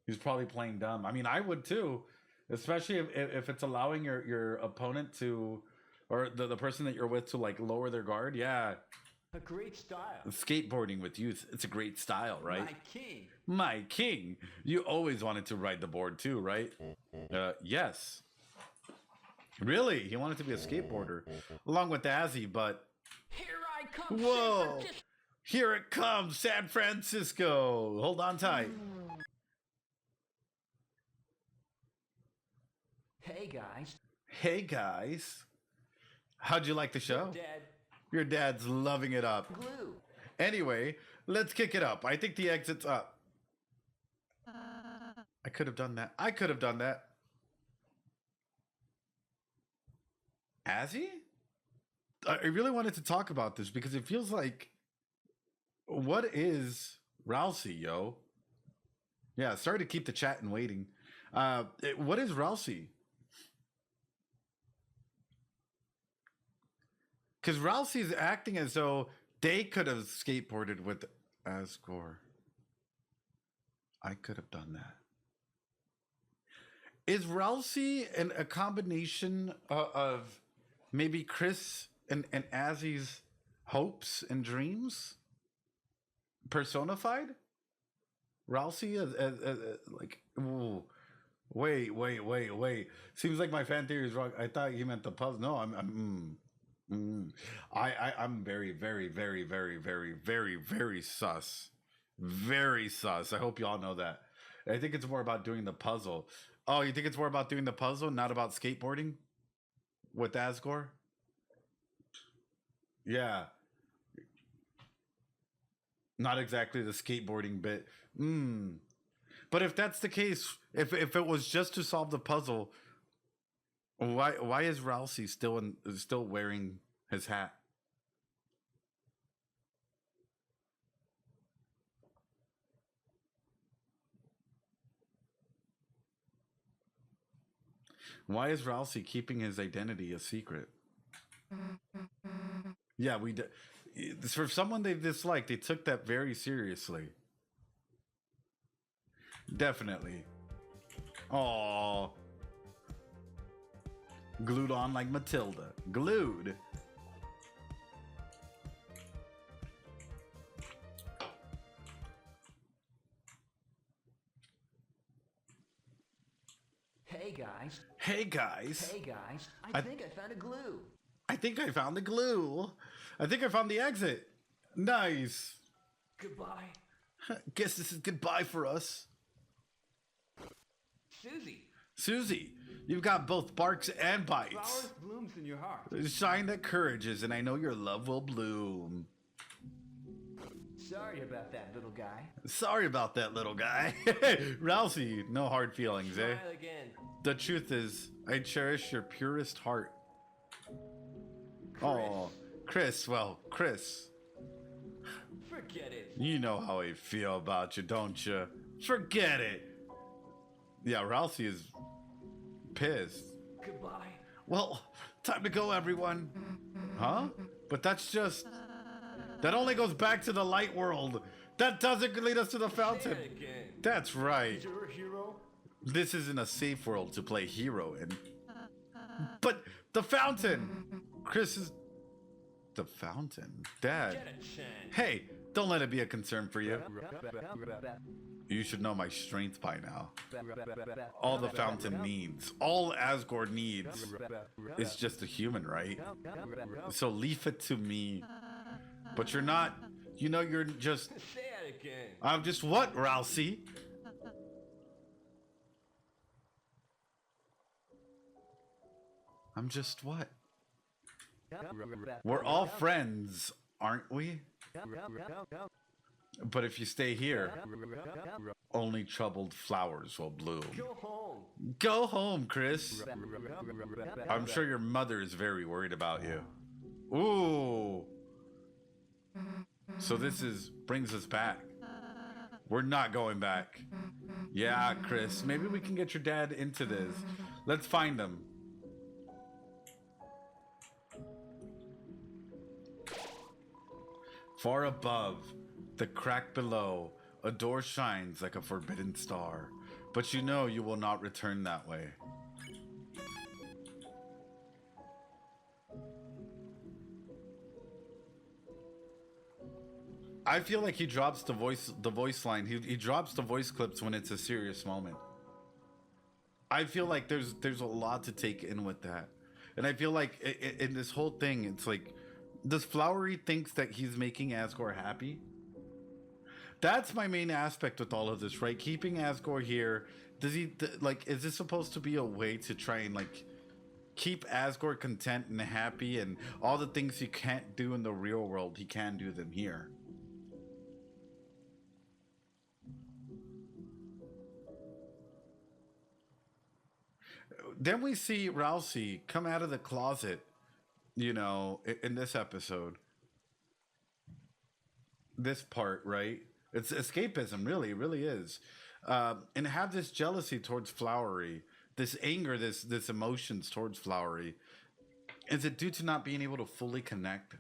He's probably playing dumb. I mean, I would too, especially if it's allowing your opponent to, or the person that you're with to like lower their guard. Yeah. A great style. Skateboarding with youth. It's a great style, right? My king. My king. You always wanted to ride the board too, right? Yes. Really? He wanted to be a skateboarder along with Azzy, but... Here I come. Whoa. Here it comes, San Francisco. Hold on tight. Hey, guys. Hey, guys. How'd you like the show? Dad. Your dad's loving it up. Glue. Anyway, let's kick it up. I think the exit's up. I could have done that. I could have done that. Azzy? I really wanted to talk about this because it feels like... What is Rousey, yo? Yeah, sorry to keep the chat and waiting. What is Rousey? Because Rousey is acting as though they could have skateboarded with Asgore. I could have done that. Is Rousey a combination of maybe Chris and Azzy's hopes and dreams personified? Rousey as like, ooh, wait. Seems like my fan theory is wrong. I thought you meant the puzzle. No, I'm very sus. Very sus. I hope y'all know that. I think it's more about doing the puzzle. Oh, you think it's more about doing the puzzle, not about skateboarding with Asgore? Yeah. Not exactly the skateboarding bit. But if that's the case, if it was just to solve the puzzle, why is Rousey still wearing his hat? Why is Rousey keeping his identity a secret? Yeah, for someone they disliked, they took that very seriously. Definitely. Oh, glued on like Matilda. Glued. Hey guys. Hey guys. Hey guys. I think I found a glue. I think I found the glue. I think I found the exit. Nice. Goodbye. Guess this is goodbye for us. Susie, you've got both barks and bites. Flowers blooms in your heart. Shine that courage is, and I know your love will bloom. Sorry about that, little guy. Sorry about that, little guy. Rousey, no hard feelings, eh? Smile again. The truth is, I cherish your purest heart. Oh, Chris, well, Chris. Forget it. You know how I feel about you, don't you? Forget it. Yeah, Rousey is pissed. Goodbye. Well, time to go, everyone. Huh? But that's just... That only goes back to the light world. That doesn't lead us to the fountain. That's right. You're a hero? This isn't a safe world to play hero in. But the fountain! Chris is... The fountain? Dad. Hey, don't let it be a concern for you. You should know my strength by now. All the fountain needs, all Asgore needs, is just a human, right? So leave it to me. But you're not, you know, you're just... Say it again. I'm just what, Rousey? I'm just what? We're all friends, aren't we? But if you stay here, only troubled flowers will bloom. Go home. Go home, Chris. I'm sure your mother is very worried about you. Ooh. So this brings us back. We're not going back. Yeah, Chris, maybe we can get your dad into this. Let's find him. Far above, the crack below, a door shines like a forbidden star. But you know you will not return that way. I feel like he drops the voice line. He drops the voice clips when it's a serious moment. I feel like there's a lot to take in with that. And I feel like in this whole thing, it's like, does Flowery thinks that he's making Asgore happy? That's my main aspect with all of this, right? Keeping Asgore here, does he, like, is this supposed to be a way to try and, like, keep Asgore content and happy, and all the things he can't do in the real world, he can do them here? Then we see Rousey come out of the closet, you know, in this episode. This part, right? It's escapism, really, it really is. And have this jealousy towards Flowery, this anger, this emotions towards Flowery. Is it due to not being able to fully connect?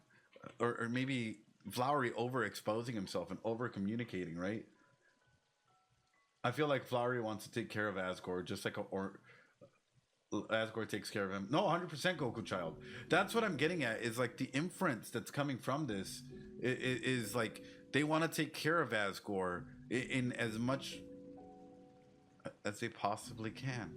Or maybe Flowery overexposing himself and over communicating, right? I feel like Flowery wants to take care of Asgore, just like Asgore takes care of him. No, 100% Goku Child. That's what I'm getting at, is like the inference that's coming from this is like they want to take care of Asgore in as much as they possibly can.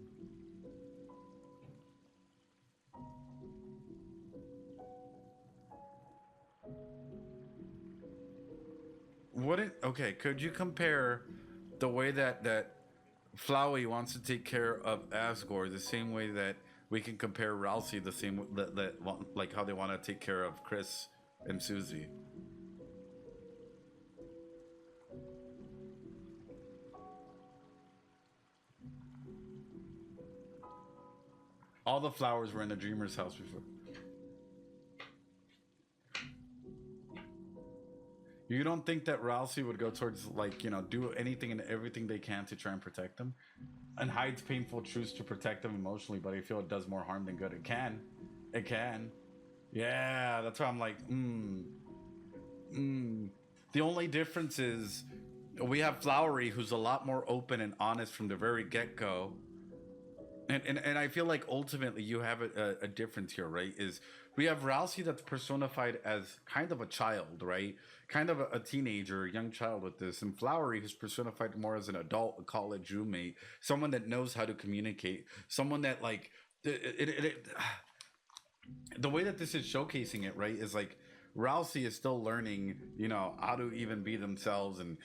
Okay, could you compare the way that Flowey wants to take care of Asgore the same way that we can compare Rousey the same like how they want to take care of Chris and Susie? All the flowers were in the dreamer's house before. You don't think that Ralsei would go towards, like, do anything and everything they can to try and protect them? And hides painful truths to protect them emotionally, but I feel it does more harm than good. It can. It can. Yeah, that's why I'm like, The only difference is we have Flowery, who's a lot more open and honest from the very get-go. And I feel like ultimately you have a difference here, right? Is we have Ralsei that's personified as kind of a child, right? Kind of a teenager, a young child with this. And Flowery, who's personified more as an adult, a college roommate, someone that knows how to communicate, someone that, like, the way that this is showcasing it, right, is like Ralsei is still learning, how to even be themselves, and,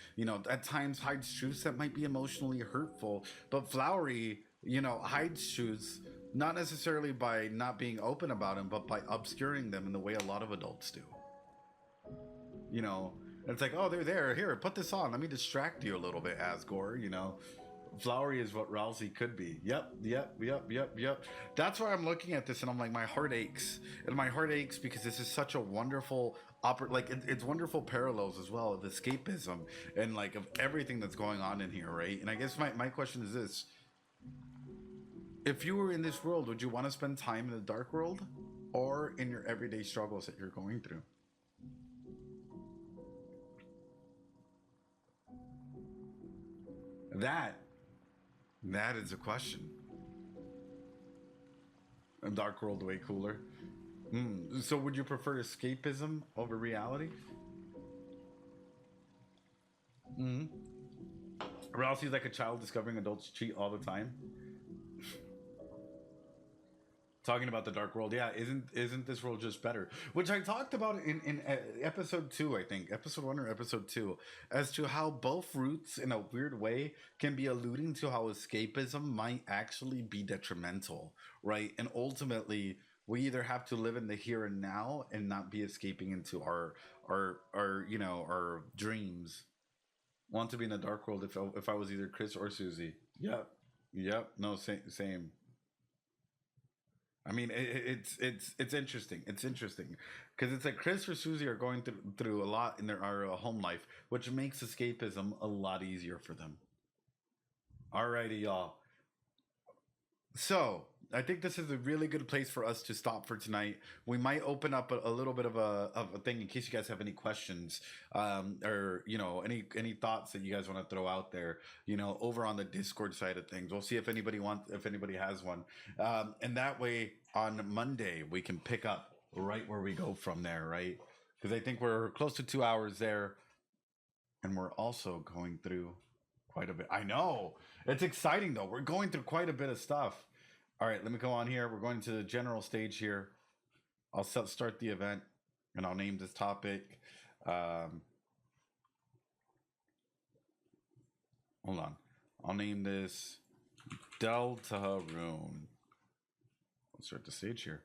at times hides truths that might be emotionally hurtful. But Flowery, hides truths, not necessarily by not being open about them, but by obscuring them in the way a lot of adults do. It's like, oh, they're there. Here, put this on. Let me distract you a little bit, Asgore. Flowery is what Ralsei could be. Yep. That's why I'm looking at this and I'm like, my heart aches. And my heart aches because this is such a wonderful it's wonderful parallels as well of escapism and, like, of everything that's going on in here, right? And I guess my question is this. If you were in this world, would you want to spend time in the dark world or in your everyday struggles that you're going through? That is a question. A dark world way cooler. So would you prefer escapism over reality? Ralsei's like a child discovering adults cheat all the time. Talking about the dark world, yeah. Isn't this world just better? Which I talked about in episode 2, I think, episode 1 or episode 2, as to how both routes, in a weird way, can be alluding to how escapism might actually be detrimental, right? And ultimately, we either have to live in the here and now and not be escaping into our dreams. Want to be in the dark world if I was either Chris or Susie. Yep. No, same. I mean, it's interesting. It's interesting because it's like Chris or Susie are going through a lot in their home life, which makes escapism a lot easier for them. Alrighty, y'all. So I think this is a really good place for us to stop for tonight. We might open up a little bit of a thing in case you guys have any questions, or any thoughts that you guys want to throw out there. Over on the Discord side of things, we'll see if anybody has one, and that way on Monday we can pick up right where we go from there, right? Because I think we're close to 2 hours there, and we're also going through quite a bit. I know it's exciting though. We're going through quite a bit of stuff. All right, let me go on here. We're going to the general stage here. I'll start the event, and I'll name this topic. Hold on. I'll name this Deltarune. Let's start the stage here.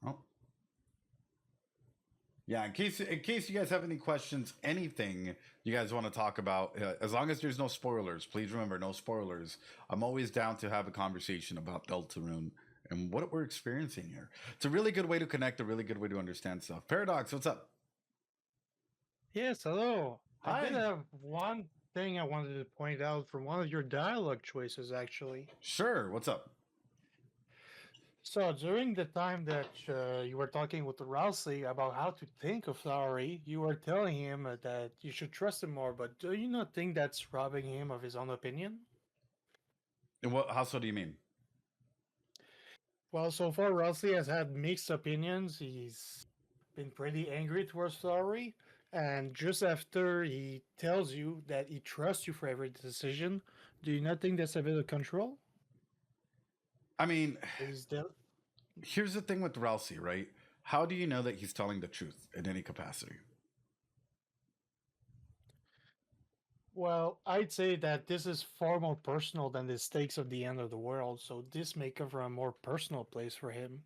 Oh. Yeah, in case you guys have any questions, anything you guys want to talk about, as long as there's no spoilers, please remember, no spoilers. I'm always down to have a conversation about Deltarune and what we're experiencing here. It's a really good way to connect, a really good way to understand stuff. Paradox, what's up? Yes, hello. Hi. I did have one thing I wanted to point out from one of your dialogue choices, actually. Sure, what's up? So during the time that you were talking with Ralsei about how to think of Flowery, you were telling him that you should trust him more, but do you not think that's robbing him of his own opinion? And how so do you mean? Well, so far Ralsei has had mixed opinions. He's been pretty angry towards Flowery, and just after he tells you that he trusts you for every decision, do you not think that's a bit of control? I mean, Is that... here's the thing with Ralsei, right? How do you know that he's telling the truth in any capacity? Well, I'd say that this is far more personal than the stakes of the end of the world, so this may come from a more personal place for him.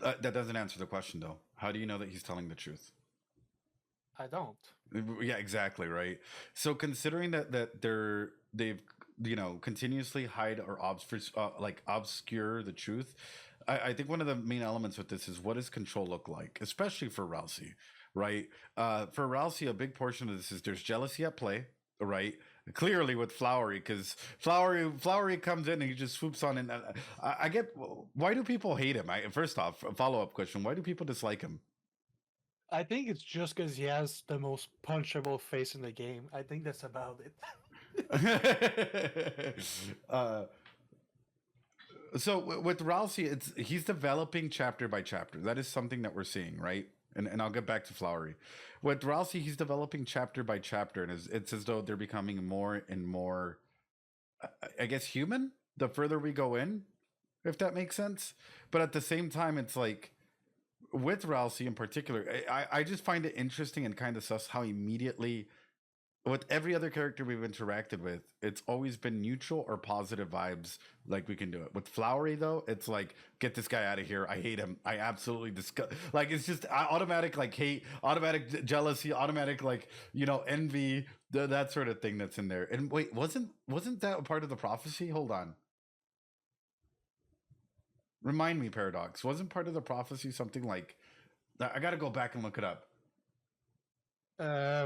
That doesn't answer the question, though. How do you know that he's telling the truth? I don't. Yeah, exactly, right? So considering that they've continuously hide or obscure the truth. I think one of the main elements with this is, what does control look like, especially for Rousey, right? For Rousey, a big portion of this is there's jealousy at play, right? Clearly with Flowery, because Flowery comes in and he just swoops on, and I get, why do people hate him? First off, a follow up question: why do people dislike him? I think it's just because he has the most punchable face in the game. I think that's about it. uh, so with Rousey, he's developing chapter by chapter. That is something that we're seeing, right? And I'll get back to Flowery. With Rousey, he's developing chapter by chapter, and it's as though they're becoming more and more, I guess, human the further we go in, if that makes sense. But at the same time, it's like, with Rousey in particular, I just find it interesting and kind of sus how immediately, with every other character we've interacted with, it's always been neutral or positive vibes. Like, we can do it. With Flowery, though, it's like, get this guy out of here. I hate him. I absolutely disgust. Like, it's just automatic, like, hate, automatic jealousy, automatic, like, envy, that sort of thing that's in there. And wait, wasn't that a part of the prophecy? Hold on. Remind me, Paradox. Wasn't part of the prophecy something like, I got to go back and look it up.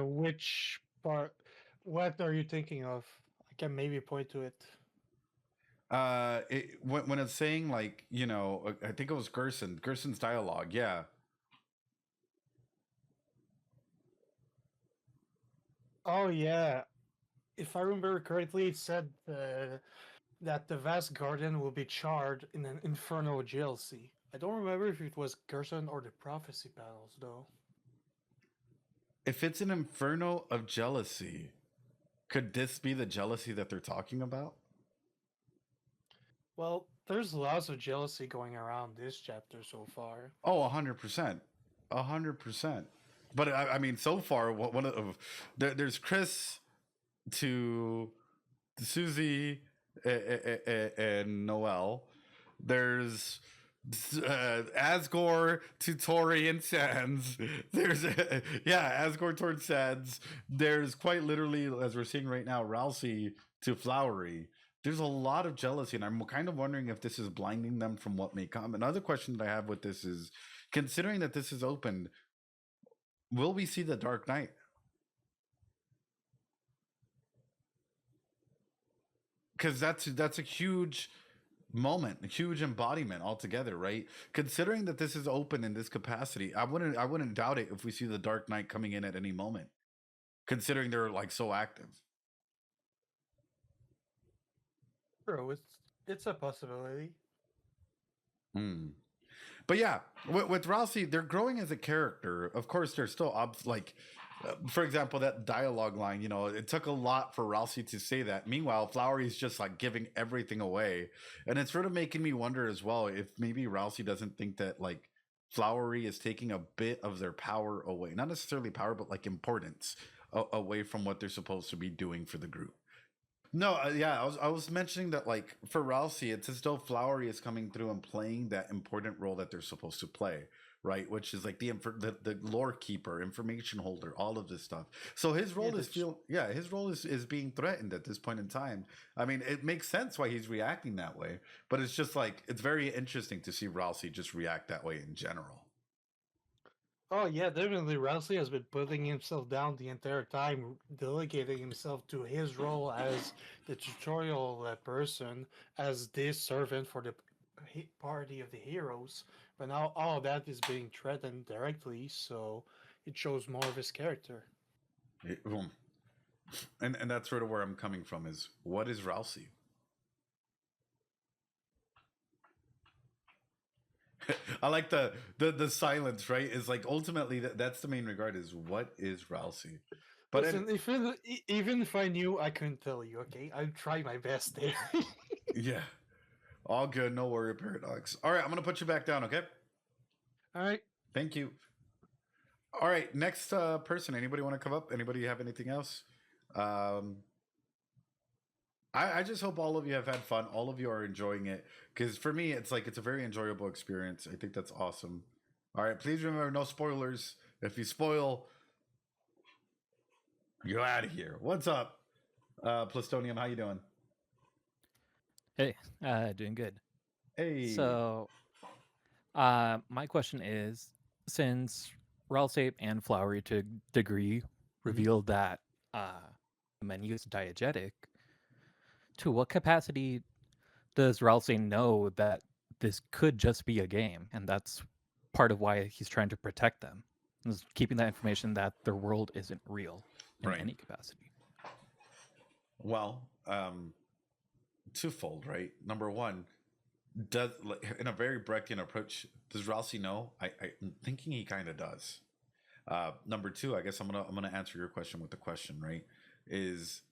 Which part? What are you thinking of? I can maybe point to it. When it's saying, like, I think it was Gerson's dialogue. Yeah. Oh yeah, if I remember correctly, it said that the vast garden will be charred in an infernal jealousy. I don't remember if it was Gerson or the prophecy panels, though. If it's an inferno of jealousy, could this be the jealousy that they're talking about? Well, there's lots of jealousy going around this chapter so far. Oh, 100%. 100%. But I mean, so far, one of there's Chris to Susie and Noel. There's Asgore to Tori and Sans. There's Asgore towards Sans. There's quite literally, as we're seeing right now, Rousey to Flowery. There's a lot of jealousy, and I'm kind of wondering if this is blinding them from what may come. Another question that I have with this is, considering that this is opened, will we see the Dark Knight? Because that's a huge moment, a huge embodiment altogether, right? Considering that this is open in this capacity, I wouldn't doubt it if we see the Dark Knight coming in at any moment, considering they're like so active. Bro, it's a possibility. But yeah, with Rousey, they're growing as a character. Of course, they're still for example, that dialogue line, it took a lot for Rousey to say that. Meanwhile, Flowery's just like giving everything away. And it's sort of making me wonder as well if maybe Rousey doesn't think that, like, Flowery is taking a bit of their power away. Not necessarily power, but like importance away from what they're supposed to be doing for the group. No, I was mentioning that, like, for Rousey, it's as though Flowery is coming through and playing that important role that they're supposed to play, right? Which is like the lore keeper, information holder, all of this stuff. So his role is being threatened at this point in time. I mean, it makes sense why he's reacting that way, but it's just like, it's very interesting to see Rousey just react that way in general. Oh yeah, definitely. Rousey has been putting himself down the entire time, delegating himself to his role as the tutorial person, as this servant for the party of the heroes. But now all of that is being threatened directly, so it shows more of his character. And that's sort of where I'm coming from, is what is Rousey? I like the silence, right? Is like, ultimately that's the main regard, is what is Rousey? But listen, even if I knew, I couldn't tell you. Okay, I'd try my best there. Yeah, all good, no worry, Paradox. All right, I'm gonna put you back down, okay? All right, thank you. All right, next person. Anybody want to come up? Anybody have anything else? I just hope all of you have had fun. All of you are enjoying it, because for me, it's like, it's a very enjoyable experience. I think that's awesome. All right, please remember, no spoilers. If you spoil, you're out of here. What's up, Plastonium? How you doing? Hey, doing good. Hey. So, my question is, since Ralsape and Flowery to degree Mhm. revealed that uh, the menu is diegetic, to what capacity does Ralsei know that this could just be a game, and that's part of why he's trying to protect them, is keeping that information that their world isn't real in Right. any capacity. Well, twofold, right? Number one, does in a very Brechtian approach, does Ralsei know? I'm thinking he kind of does. Number two, I guess I'm gonna answer your question with the question, right? Is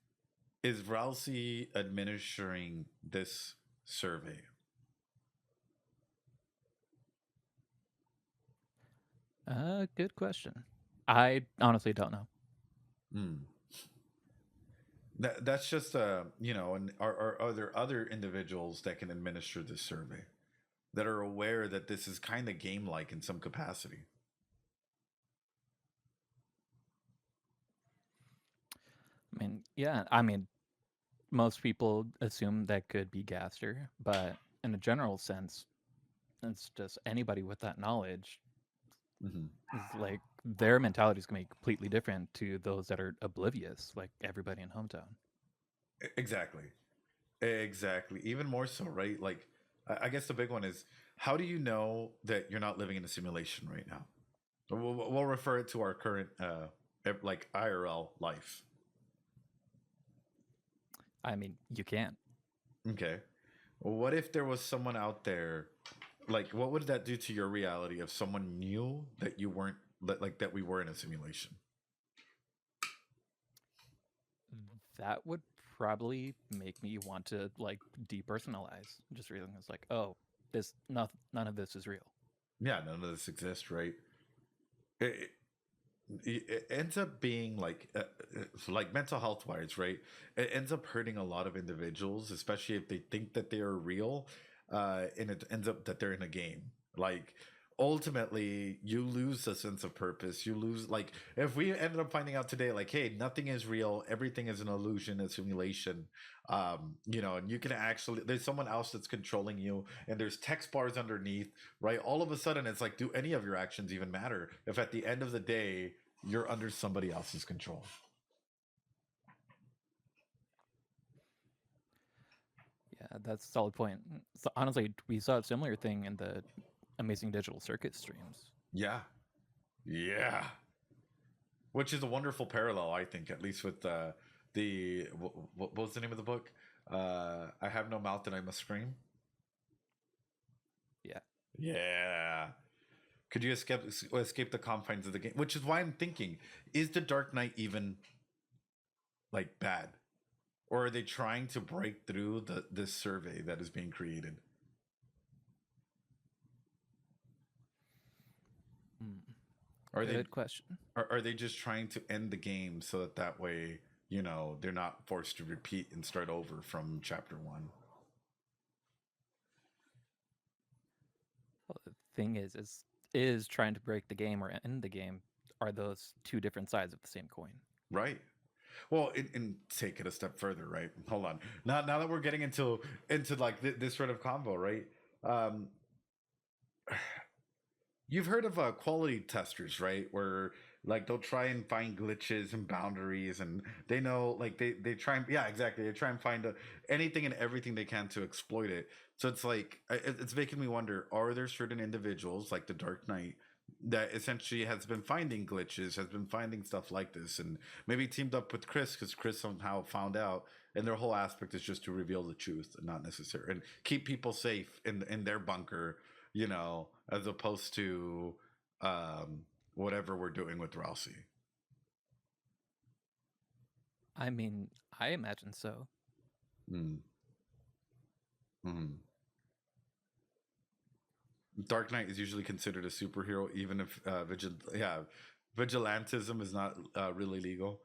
is Ralsei administering this survey? Good question. I honestly don't know. Hmm. That's just and are there other individuals that can administer this survey that are aware that this is kind of game like in some capacity? I mean, most people assume that could be Gaster, but in a general sense, it's just anybody with that knowledge Hmm. is like their mentality is going to be completely different to those that are oblivious, like everybody in Hometown. Exactly. Exactly. Even more so, right? Like, I guess the big one is how do you know that you're not living in a simulation right now? We'll refer it to our current, like IRL life. I mean, you can't. Okay. Well, what if there was someone out there? Like, what would that do to your reality if someone knew that you weren't, like, that we were in a simulation? That would probably make me want to like depersonalize. Just realizing it's like, oh, none of this is real. Yeah, none of this exists, right? It, it ends up being like mental health wise, right? It ends up hurting a lot of individuals, especially if they think that they are real, and it ends up that they're in a game. Like ultimately, you lose a sense of purpose. You lose, like, if we ended up finding out today, like, hey, nothing is real, everything is an illusion, a simulation. And you can actually, there's someone else that's controlling you, and there's text bars underneath, right? All of a sudden, it's like, do any of your actions even matter if at the end of the day you're under somebody else's control? Yeah, that's a solid point. So honestly, we saw a similar thing in the Amazing Digital Circuit streams. Yeah, yeah. Which is a wonderful parallel, I think, at least with what was the name of the book? I have no mouth and I must scream. Yeah. Yeah. Could you escape the confines of the game? Which is why I'm thinking: is the Dark Knight even like bad, or are they trying to break through this survey that is being created? Hmm. Are they Good question. are they just trying to end the game so that way they're not forced to repeat and start over from chapter one? Well, the thing is trying to break the game or end the game are those two different sides of the same coin. Right. Well, and take it a step further, right? Hold on. Now that we're getting into like this sort of combo, right? Um, you've heard of quality testers, right? Where like they'll try and find glitches and boundaries, and they know like they try and, yeah, exactly, they try and find anything and everything they can to exploit it. So it's like it's making me wonder: are there certain individuals like the Dark Knight that essentially has been finding glitches, has been finding stuff like this, and maybe teamed up with Chris because Chris somehow found out, and their whole aspect is just to reveal the truth and not necessary and keep people safe in their bunker, as opposed to whatever we're doing with Rousey. I mean, I imagine so. Mm. Mm. Dark Knight is usually considered a superhero, even if vigilantism is not really legal.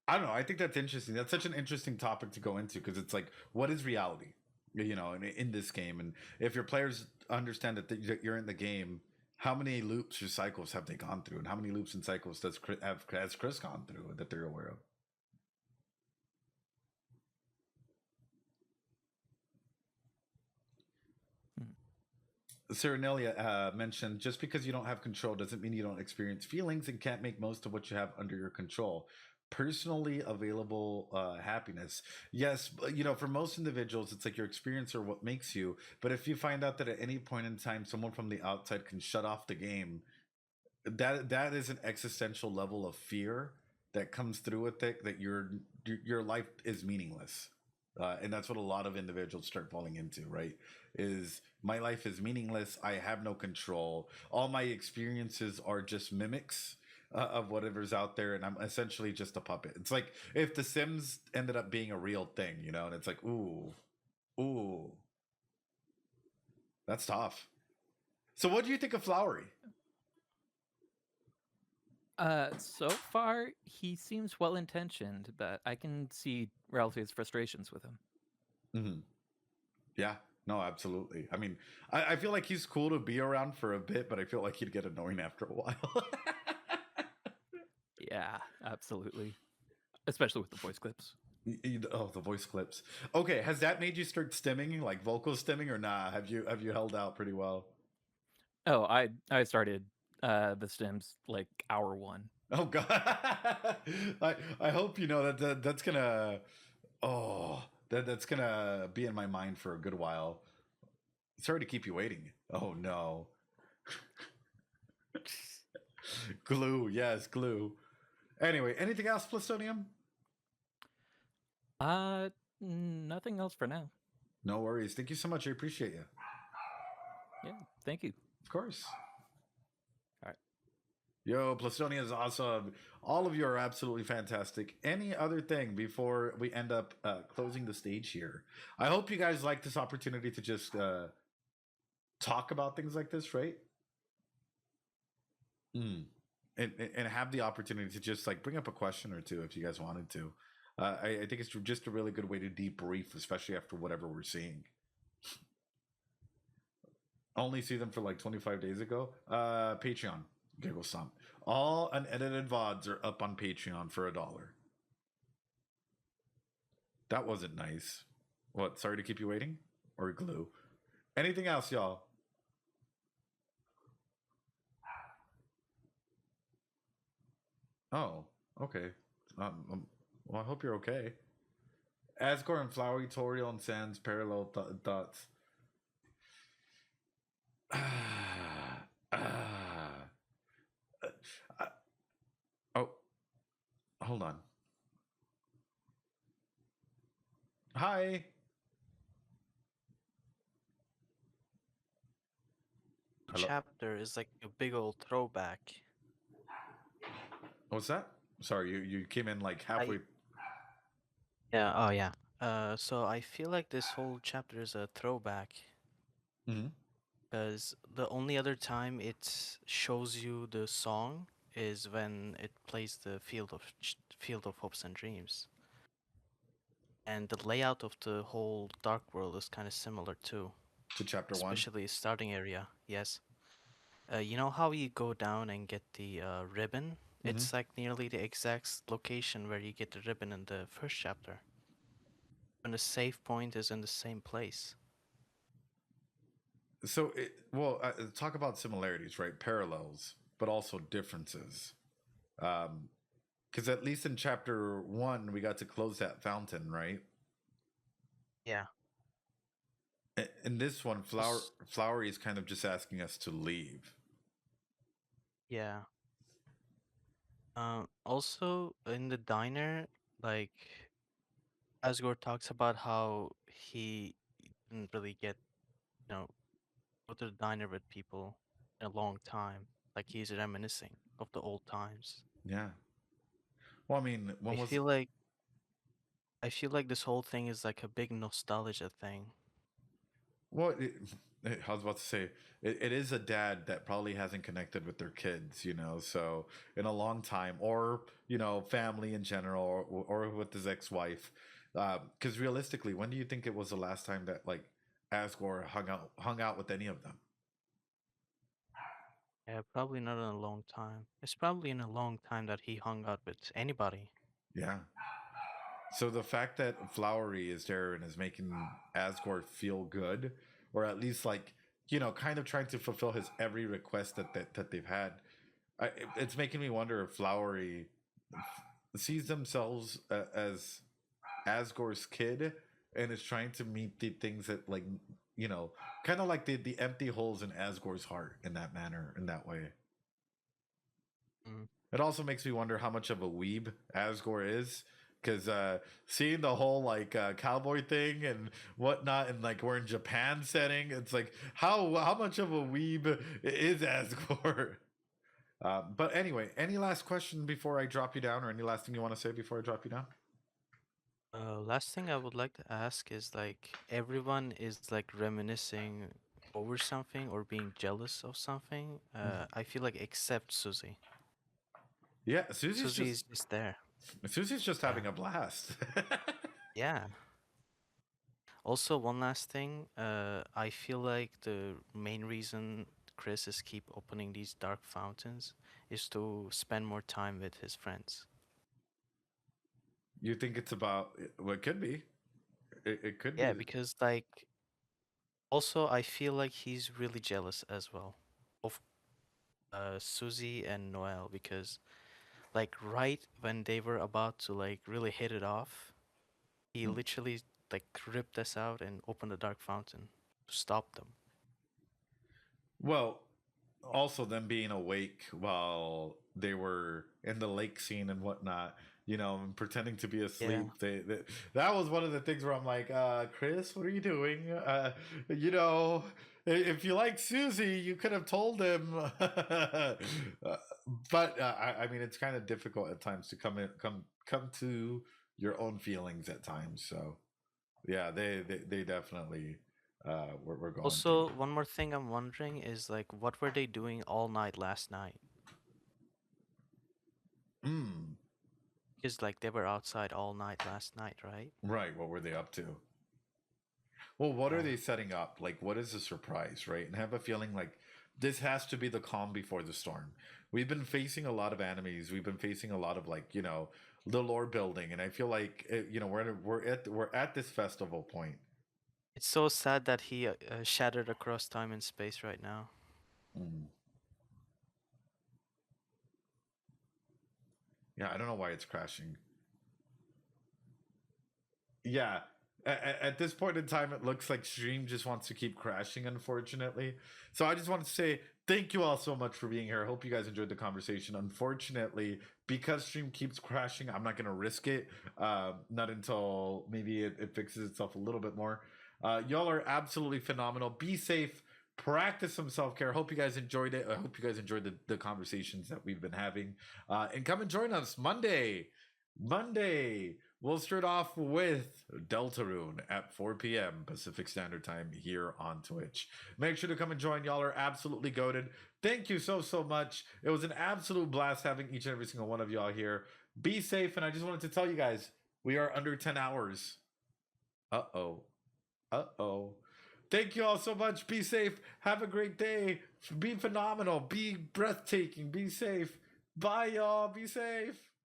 I don't know. I think that's interesting. That's such an interesting topic to go into because it's like, what is reality? In this game, and if your players understand that you're in the game, how many loops or cycles have they gone through, and how many loops and cycles has Chris gone through that they're aware of? Cyrenelia mentioned just because you don't have control doesn't mean you don't experience feelings and can't make most of what you have under your control. Personally available happiness. Yes, for most individuals, it's like your experience or what makes you. But if you find out that at any point in time, someone from the outside can shut off the game, that is an existential level of fear that comes through with it, that your life is meaningless. And that's what a lot of individuals start falling into, right? Is my life is meaningless. I have no control. All my experiences are just mimics of whatever's out there, and I'm essentially just a puppet. It's like if The Sims ended up being a real thing, and it's like, ooh, that's tough. So, what do you think of Flowery? So far, he seems well intentioned, but I can see Ralphie's frustrations with him. Mm-hmm. Yeah, no, absolutely. I mean, I feel like he's cool to be around for a bit, but I feel like he'd get annoying after a while. Yeah, absolutely. Especially with the voice clips. Oh, the voice clips. Okay, has that made you start stimming, like vocal stimming, or nah? Have you held out pretty well? Oh, I started the stems like hour 1. Oh God, I hope that's gonna that's gonna be in my mind for a good while. Sorry to keep you waiting. Oh no. Glue, yes, glue. Anyway, anything else, Plutonium? Nothing else for now. No worries. Thank you so much. I appreciate you. Yeah, thank you. Of course. All right. Yo, Plustonia is awesome. All of you are absolutely fantastic. Any other thing before we end up closing the stage here? I hope you guys like this opportunity to just talk about things like this, right? And have the opportunity to just like bring up a question or two if you guys wanted to. I think it's just a really good way to debrief, especially after whatever we're seeing. Only see them for like 25 days ago. Patreon. Giggle Stomp. All unedited VODs are up on Patreon for $1. That wasn't nice. What? Sorry to keep you waiting? Or glue? Anything else, y'all? Oh, okay. Well, I hope you're okay. Asgore and Flowery, Toriel and Sans, parallel thoughts. Oh, hold on. Hi. Hello? Chapter is like a big old throwback. What's that? Sorry, you came in like halfway. Yeah, oh yeah. So I feel like this whole chapter is a throwback Mm-hmm. because the only other time it shows you the song is when it plays the Field of Hopes and Dreams. And the layout of the whole Dark World is kind of similar too. To chapter 1. Especially starting area, yes. You know how you go down and get the ribbon? It's like nearly the exact location where you get the ribbon in the first chapter. And the save point is in the same place. So, talk about similarities, right? Parallels, but also differences. Because at least in chapter 1, we got to close that fountain, right? Yeah. In this one, Flowery is kind of just asking us to leave. Yeah. Also, in the diner, like, Asgore talks about how he didn't really get, go to the diner with people in a long time. Like, he's reminiscing of the old times. Yeah. Well, I mean, I feel like this whole thing is like a big nostalgia thing. Well, I was about to say, it is a dad that probably hasn't connected with their kids, so in a long time, or, family in general, or with his ex-wife. Because realistically, when do you think it was the last time that, like, Asgore hung out with any of them? Yeah, probably not in a long time. It's probably in a long time that he hung out with anybody. Yeah. So the fact that Flowery is there and is making Asgore feel good, or at least like kind of trying to fulfill his every request that they've had. It's making me wonder if Flowery sees themselves as Asgore's kid and is trying to meet the things that, like, kind of like the empty holes in Asgore's heart in that manner, in that way. Mm. It also makes me wonder how much of a weeb Asgore is, because seeing the whole like cowboy thing and whatnot, and like we're in Japan setting, it's like how much of a weeb is Asgore? But anyway, any last question before I drop you down, or any last thing you want to say before I drop you down? Last thing I would like to ask is like everyone is like reminiscing over something or being jealous of something. I feel like except Susie. Yeah, Susie's Susie's just there. just having a blast. Yeah. Also, one last thing. I feel like the main reason Chris is keep opening these dark fountains is to spend more time with his friends. You think it's about? Well, it could be. It could Yeah, be. because like also I feel like he's really jealous as well of Susie and Noel, because like right when they were about to like really hit it off, he Mm. literally like ripped us out and opened the dark fountain to stop them. Well, also them being awake while they were in the lake scene and whatnot, and pretending to be asleep. That was one of the things where I'm like, Chris, what are you doing? If you like Susie, you could have told him. But I mean, it's kind of difficult at times to come to your own feelings at times. So yeah, they definitely were going Also, through. one more thing I'm wondering is like what were they doing all night last night? Mm, Because like they were outside all night last night, right? right. What were they up to? Well, what are Yeah. they setting up? Like, what is the surprise, right? And I have a feeling like this has to be the calm before the storm. We've been facing a lot of enemies. We've been facing a lot of like, the lore building, and I feel like we're at this festival point. It's so sad that he shattered across time and space right now. Mm. Yeah, I don't know why it's crashing. Yeah. At this point in time, it looks like stream just wants to keep crashing, unfortunately. So I just wanted to say thank you all so much for being here. I hope you guys enjoyed the conversation. Unfortunately, because stream keeps crashing, I'm not going to risk it. Not until maybe it fixes itself a little bit more. Y'all are absolutely phenomenal. Be safe. Practice some self-care. Hope you guys enjoyed it. I hope you guys enjoyed the conversations that we've been having. And come and join us Monday. We'll start off with Deltarune at 4 p.m. Pacific Standard Time here on Twitch. Make sure to come and join. Y'all are absolutely goated. Thank you so much. It was an absolute blast having each and every single one of y'all here. Be safe, and I just wanted to tell you guys, we are under 10 hours. Uh-oh. Thank you all so much. Be safe. Have a great day. Be phenomenal. Be breathtaking. Be safe. Bye, y'all. Be safe.